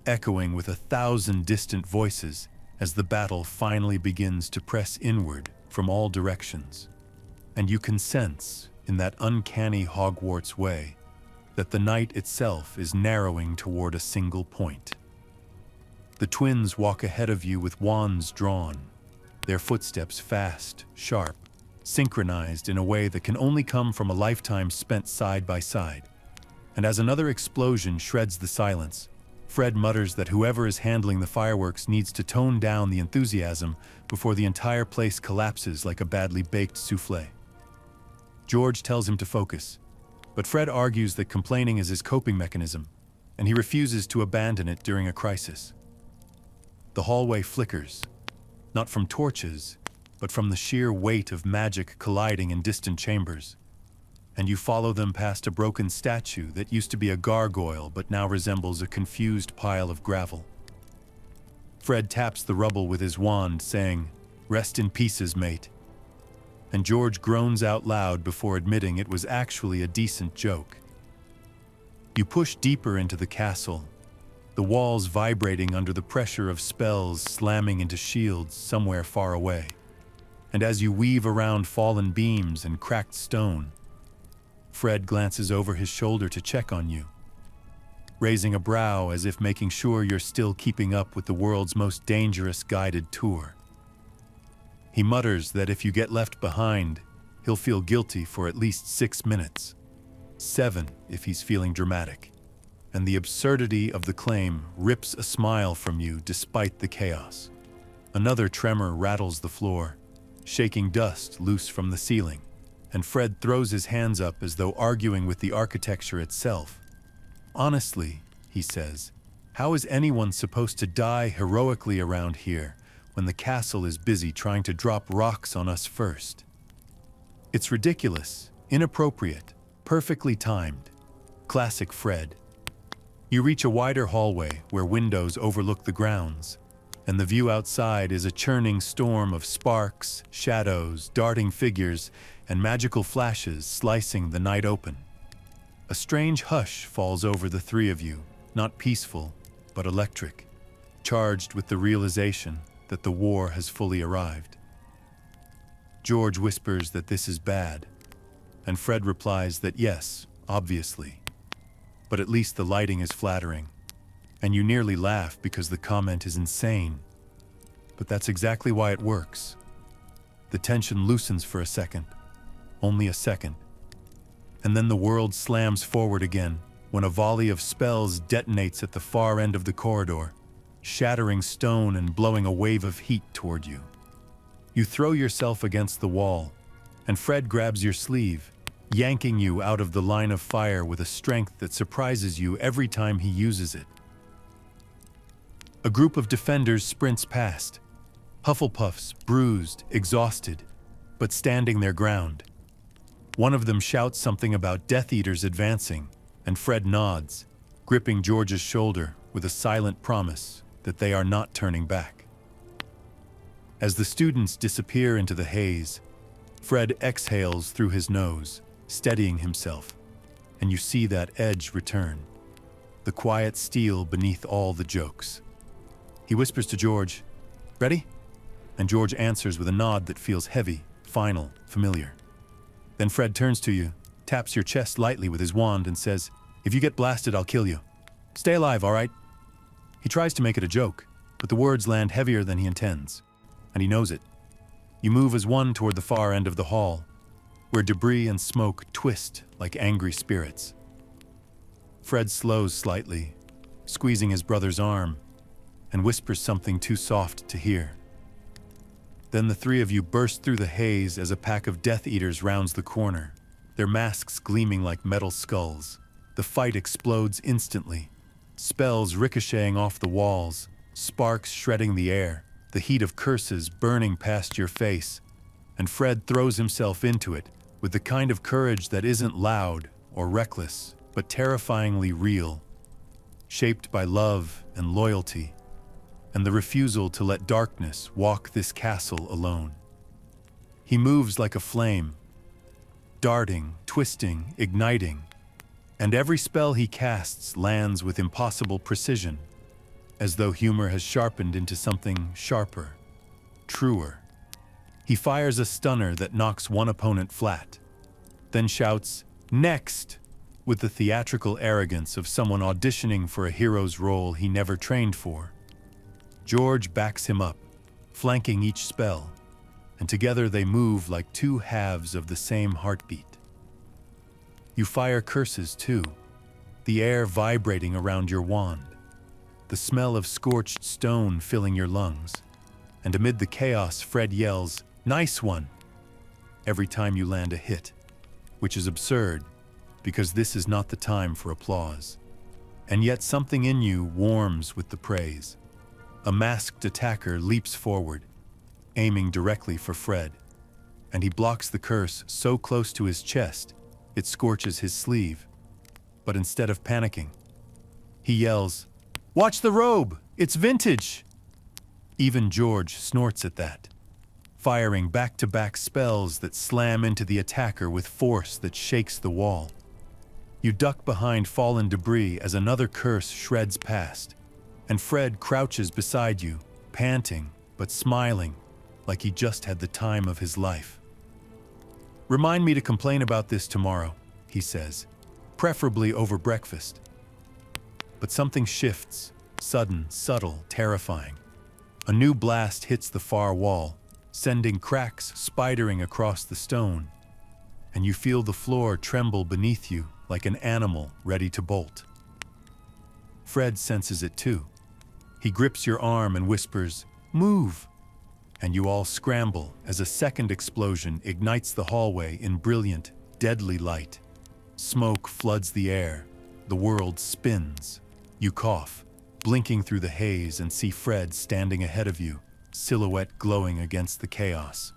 echoing with 1,000 distant voices as the battle finally begins to press inward from all directions. And you can sense, in that uncanny Hogwarts way, that the night itself is narrowing toward a single point. The twins walk ahead of you with wands drawn, their footsteps fast, sharp, synchronized in a way that can only come from a lifetime spent side by side. And as another explosion shreds the silence, Fred mutters that whoever is handling the fireworks needs to tone down the enthusiasm before the entire place collapses like a badly baked soufflé. George tells him to focus, but Fred argues that complaining is his coping mechanism, and he refuses to abandon it during a crisis. The hallway flickers, not from torches, but from the sheer weight of magic colliding in distant chambers, and you follow them past a broken statue that used to be a gargoyle but now resembles a confused pile of gravel. Fred taps the rubble with his wand, saying, Rest in pieces, mate. And George groans out loud before admitting it was actually a decent joke. You push deeper into the castle, the walls vibrating under the pressure of spells slamming into shields somewhere far away. And as you weave around fallen beams and cracked stone, Fred glances over his shoulder to check on you, raising a brow as if making sure you're still keeping up with the world's most dangerous guided tour. He mutters that if you get left behind, he'll feel guilty for at least 6 minutes. 7 if he's feeling dramatic. And the absurdity of the claim rips a smile from you despite the chaos. Another tremor rattles the floor, shaking dust loose from the ceiling, and Fred throws his hands up as though arguing with the architecture itself. Honestly, he says, how is anyone supposed to die heroically around here when the castle is busy trying to drop rocks on us first? It's ridiculous, inappropriate, perfectly timed. Classic Fred. You reach a wider hallway where windows overlook the grounds, and the view outside is a churning storm of sparks, shadows, darting figures, and magical flashes slicing the night open. A strange hush falls over the three of you, not peaceful, but electric, charged with the realization that the war has fully arrived. George whispers that this is bad, and Fred replies that yes, obviously, but at least the lighting is flattering, and you nearly laugh because the comment is insane. But that's exactly why it works. The tension loosens for a second, only a second, and then the world slams forward again when a volley of spells detonates at the far end of the corridor, shattering stone and blowing a wave of heat toward you. You throw yourself against the wall, and Fred grabs your sleeve, yanking you out of the line of fire with a strength that surprises you every time he uses it. A group of defenders sprints past, Hufflepuffs, bruised, exhausted, but standing their ground. One of them shouts something about Death Eaters advancing, and Fred nods, gripping George's shoulder with a silent promise that they are not turning back. As the students disappear into the haze, Fred exhales through his nose, steadying himself, and you see that edge return, the quiet steel beneath all the jokes. He whispers to George, "Ready?" And George answers with a nod that feels heavy, final, familiar. Then Fred turns to you, taps your chest lightly with his wand, and says, "If you get blasted, I'll kill you. Stay alive, all right?" He tries to make it a joke, but the words land heavier than he intends, and he knows it. You move as one toward the far end of the hall, where debris and smoke twist like angry spirits. Fred slows slightly, squeezing his brother's arm, and whispers something too soft to hear. Then the three of you burst through the haze as a pack of Death Eaters rounds the corner, their masks gleaming like metal skulls. The fight explodes instantly, spells ricocheting off the walls, sparks shredding the air, the heat of curses burning past your face, and Fred throws himself into it with the kind of courage that isn't loud or reckless, but terrifyingly real, shaped by love and loyalty, and the refusal to let darkness walk this castle alone. He moves like a flame, darting, twisting, igniting, and every spell he casts lands with impossible precision, as though humor has sharpened into something sharper, truer. He fires a stunner that knocks one opponent flat, then shouts, "Next!" with the theatrical arrogance of someone auditioning for a hero's role he never trained for. George backs him up, flanking each spell, and together they move like two halves of the same heartbeat. You fire curses too, the air vibrating around your wand, the smell of scorched stone filling your lungs, and amid the chaos, Fred yells, "Nice one!" every time you land a hit, which is absurd because this is not the time for applause. And yet something in you warms with the praise. A masked attacker leaps forward, aiming directly for Fred, and he blocks the curse so close to his chest it scorches his sleeve. But instead of panicking, he yells, "Watch the robe! It's vintage!" Even George snorts at that. firing back-to-back spells that slam into the attacker with force that shakes the wall. You duck behind fallen debris as another curse shreds past, and Fred crouches beside you, panting but smiling like he just had the time of his life. "Remind me to complain about this tomorrow," he says, "preferably over breakfast." But something shifts, sudden, subtle, terrifying. A new blast hits the far wall, sending cracks spidering across the stone, and you feel the floor tremble beneath you like an animal ready to bolt. Fred senses it too. He grips your arm and whispers, "Move!" And you all scramble as a second explosion ignites the hallway in brilliant, deadly light. Smoke floods the air. The world spins. You cough, blinking through the haze, and see Fred standing ahead of you, silhouette glowing against the chaos.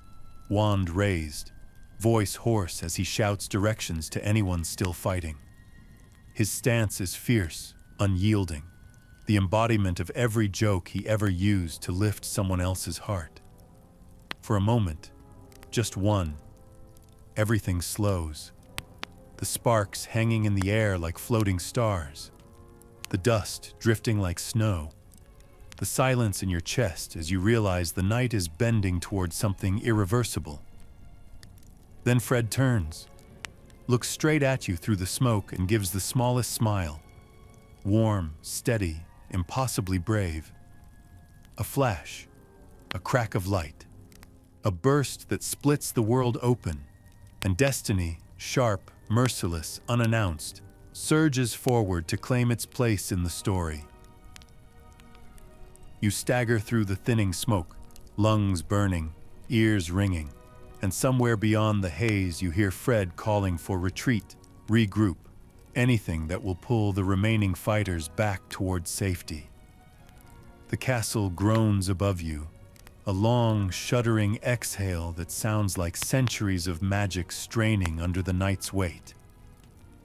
Wand raised, voice hoarse as he shouts directions to anyone still fighting. His stance is fierce, unyielding, the embodiment of every joke he ever used to lift someone else's heart. For a moment, just one, everything slows. The sparks hanging in the air like floating stars. The dust drifting like snow. The silence in your chest as you realize the night is bending towards something irreversible. Then Fred turns, looks straight at you through the smoke, and gives the smallest smile. Warm, steady, impossibly brave. A flash, a crack of light. A burst that splits the world open, and destiny, sharp, merciless, unannounced, surges forward to claim its place in the story. You stagger through the thinning smoke, lungs burning, ears ringing, and somewhere beyond the haze you hear Fred calling for retreat, regroup, anything that will pull the remaining fighters back toward safety. The castle groans above you, a long, shuddering exhale that sounds like centuries of magic straining under the night's weight.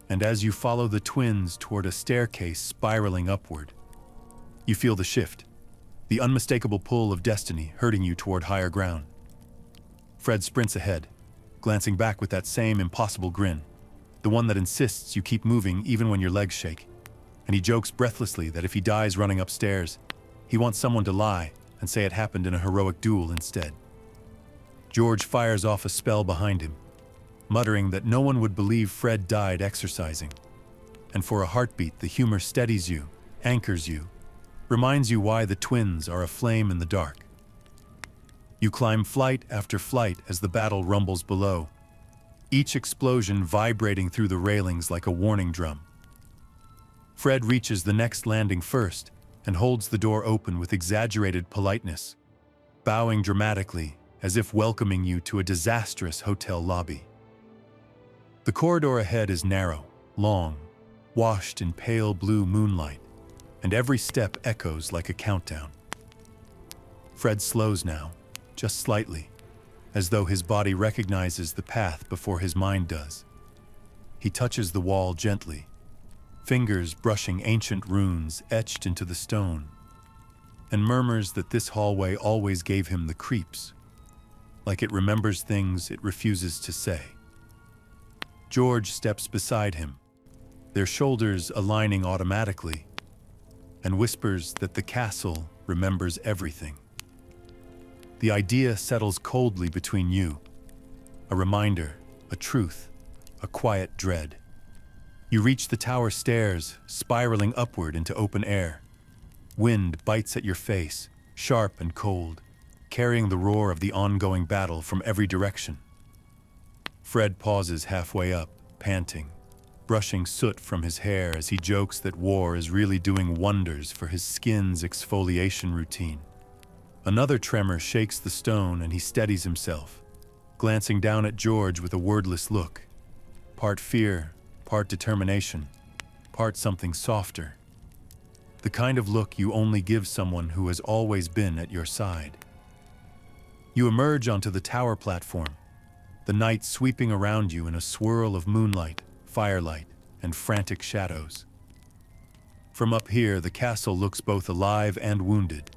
And as you follow the twins toward a staircase spiraling upward, you feel the shift, the unmistakable pull of destiny herding you toward higher ground. Fred sprints ahead, glancing back with that same impossible grin, the one that insists you keep moving even when your legs shake. And he jokes breathlessly that if he dies running upstairs, he wants someone to lie and say it happened in a heroic duel instead. George fires off a spell behind him, muttering that no one would believe Fred died exercising. And for a heartbeat, the humor steadies you, anchors you, reminds you why the twins are a flame in the dark. You climb flight after flight as the battle rumbles below, each explosion vibrating through the railings like a warning drum. Fred reaches the next landing first and holds the door open with exaggerated politeness, bowing dramatically as if welcoming you to a disastrous hotel lobby. The corridor ahead is narrow, long, washed in pale blue moonlight, and every step echoes like a countdown. Fred slows now, just slightly, as though his body recognizes the path before his mind does. He touches the wall gently, fingers brushing ancient runes etched into the stone, and murmurs that this hallway always gave him the creeps, like it remembers things it refuses to say. George steps beside him, their shoulders aligning automatically, and whispers that the castle remembers everything. The idea settles coldly between you, a reminder, a truth, a quiet dread. You reach the tower stairs, spiraling upward into open air. Wind bites at your face, sharp and cold, carrying the roar of the ongoing battle from every direction. Fred pauses halfway up, panting, brushing soot from his hair as he jokes that war is really doing wonders for his skin's exfoliation routine. Another tremor shakes the stone and he steadies himself, glancing down at George with a wordless look, part fear, part determination, part something softer. The kind of look you only give someone who has always been at your side. You emerge onto the tower platform, the night sweeping around you in a swirl of moonlight, firelight, and frantic shadows. From up here, the castle looks both alive and wounded,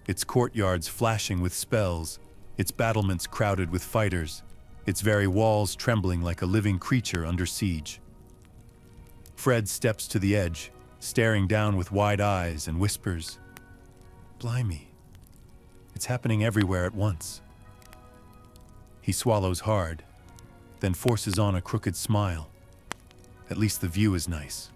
its courtyards flashing with spells, its battlements crowded with fighters, its very walls trembling like a living creature under siege. Fred steps to the edge, staring down with wide eyes, and whispers, "Blimey, it's happening everywhere at once." He swallows hard, then forces on a crooked smile. At least the view is nice.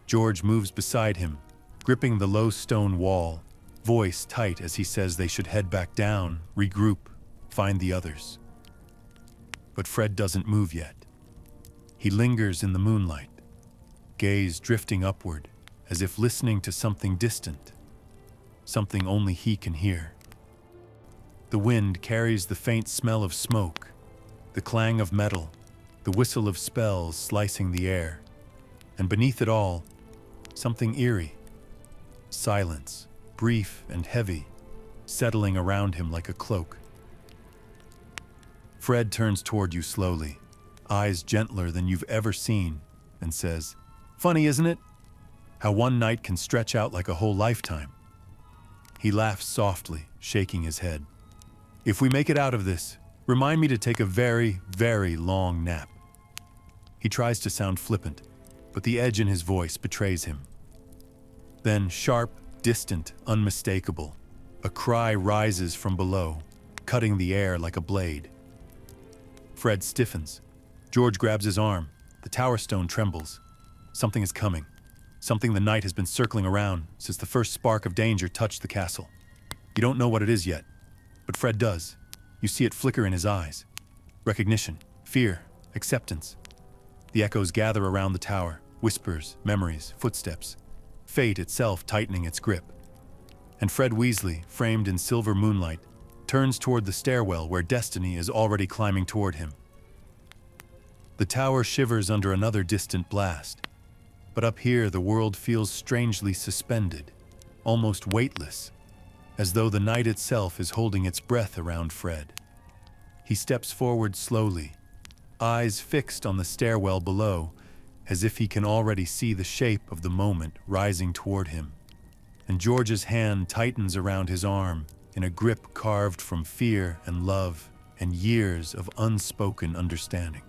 George moves beside him, gripping the low stone wall, voice tight as he says they should head back down, regroup, find the others. But Fred doesn't move yet. He lingers in the moonlight, gaze drifting upward, as if listening to something distant, something only he can hear. The wind carries the faint smell of smoke, the clang of metal, the whistle of spells slicing the air, and beneath it all, something eerie. Silence, brief and heavy, settling around him like a cloak. Fred turns toward you slowly, eyes gentler than you've ever seen, and says, "Funny, isn't it? How one night can stretch out like a whole lifetime." He laughs softly, shaking his head. "If we make it out of this, remind me to take a very, very long nap." He tries to sound flippant, but the edge in his voice betrays him. Then, sharp, distant, unmistakable, a cry rises from below, cutting the air like a blade. Fred stiffens. George grabs his arm. The tower stone trembles. Something is coming. Something the night has been circling around since the first spark of danger touched the castle. You don't know what it is yet, but Fred does. You see it flicker in his eyes. Recognition, fear, acceptance. The echoes gather around the tower, whispers, memories, footsteps, fate itself tightening its grip. And Fred Weasley, framed in silver moonlight, turns toward the stairwell where destiny is already climbing toward him. The tower shivers under another distant blast, but up here the world feels strangely suspended, almost weightless, as though the night itself is holding its breath around Fred. He steps forward slowly, eyes fixed on the stairwell below, as if he can already see the shape of the moment rising toward him. And George's hand tightens around his arm in a grip carved from fear and love and years of unspoken understanding.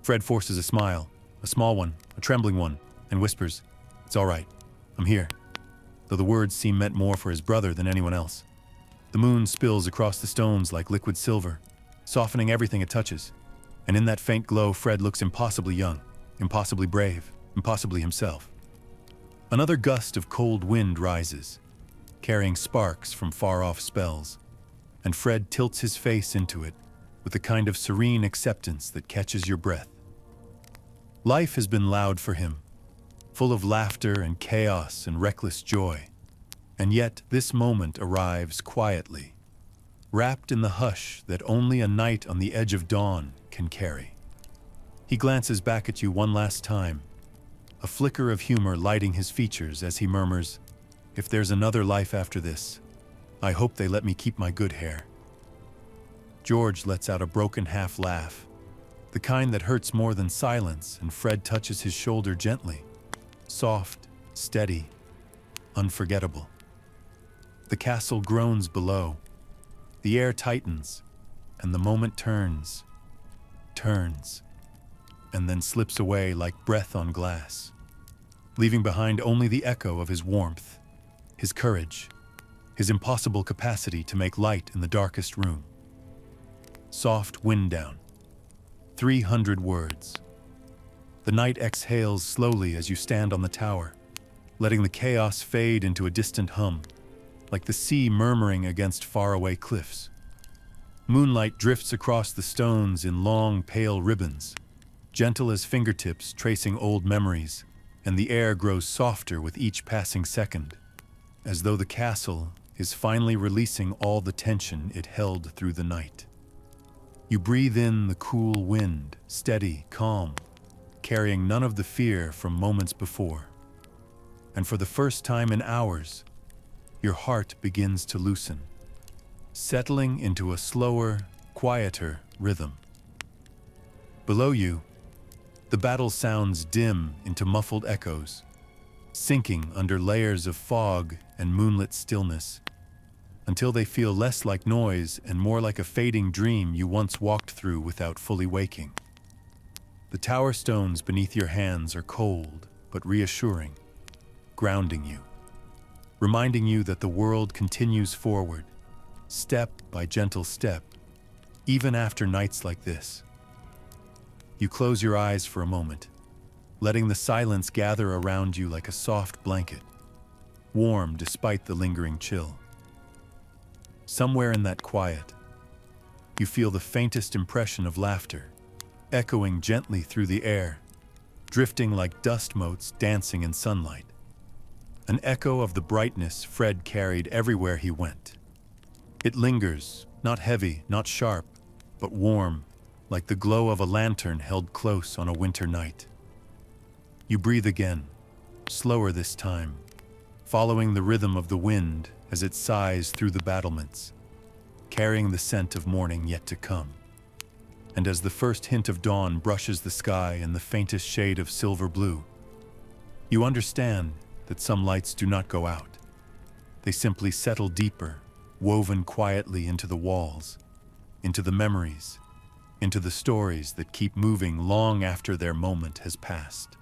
Fred forces a smile, a small one, a trembling one, and whispers, "It's all right. I'm here," though the words seem meant more for his brother than anyone else. The moon spills across the stones like liquid silver, softening everything it touches. And in that faint glow, Fred looks impossibly young, impossibly brave, impossibly himself. Another gust of cold wind rises, carrying sparks from far-off spells, and Fred tilts his face into it with the kind of serene acceptance that catches your breath. Life has been loud for him, full of laughter and chaos and reckless joy, and yet this moment arrives quietly, wrapped in the hush that only a night on the edge of dawn can carry. He glances back at you one last time, a flicker of humor lighting his features as he murmurs, "If there's another life after this, I hope they let me keep my good hair." George lets out a broken half laugh, the kind that hurts more than silence, and Fred touches his shoulder gently, soft, steady, unforgettable. The castle groans below. The air tightens, and the moment turns, and then slips away like breath on glass, leaving behind only the echo of his warmth, his courage, his impossible capacity to make light in the darkest room. Soft wind down. 300 words. The night exhales slowly as you stand on the tower, letting the chaos fade into a distant hum, like the sea murmuring against faraway cliffs. Moonlight drifts across the stones in long, pale ribbons, gentle as fingertips tracing old memories, and the air grows softer with each passing second, as though the castle is finally releasing all the tension it held through the night. You breathe in the cool wind, steady, calm, carrying none of the fear from moments before. And for the first time in hours, your heart begins to loosen, settling into a slower, quieter rhythm. Below you, the battle sounds dim into muffled echoes, sinking under layers of fog and moonlit stillness, until they feel less like noise and more like a fading dream you once walked through without fully waking. The tower stones beneath your hands are cold but reassuring, grounding you, reminding you that the world continues forward, step by gentle step, even after nights like this. You close your eyes for a moment, letting the silence gather around you like a soft blanket, warm despite the lingering chill. Somewhere in that quiet, you feel the faintest impression of laughter, echoing gently through the air, drifting like dust motes dancing in sunlight. An echo of the brightness Fred carried everywhere he went. It lingers, not heavy, not sharp, but warm, like the glow of a lantern held close on a winter night. You breathe again, slower this time, following the rhythm of the wind as it sighs through the battlements, carrying the scent of morning yet to come. And as the first hint of dawn brushes the sky in the faintest shade of silver blue, you understand that some lights do not go out. They simply settle deeper, woven quietly into the walls, into the memories, into the stories that keep moving long after their moment has passed.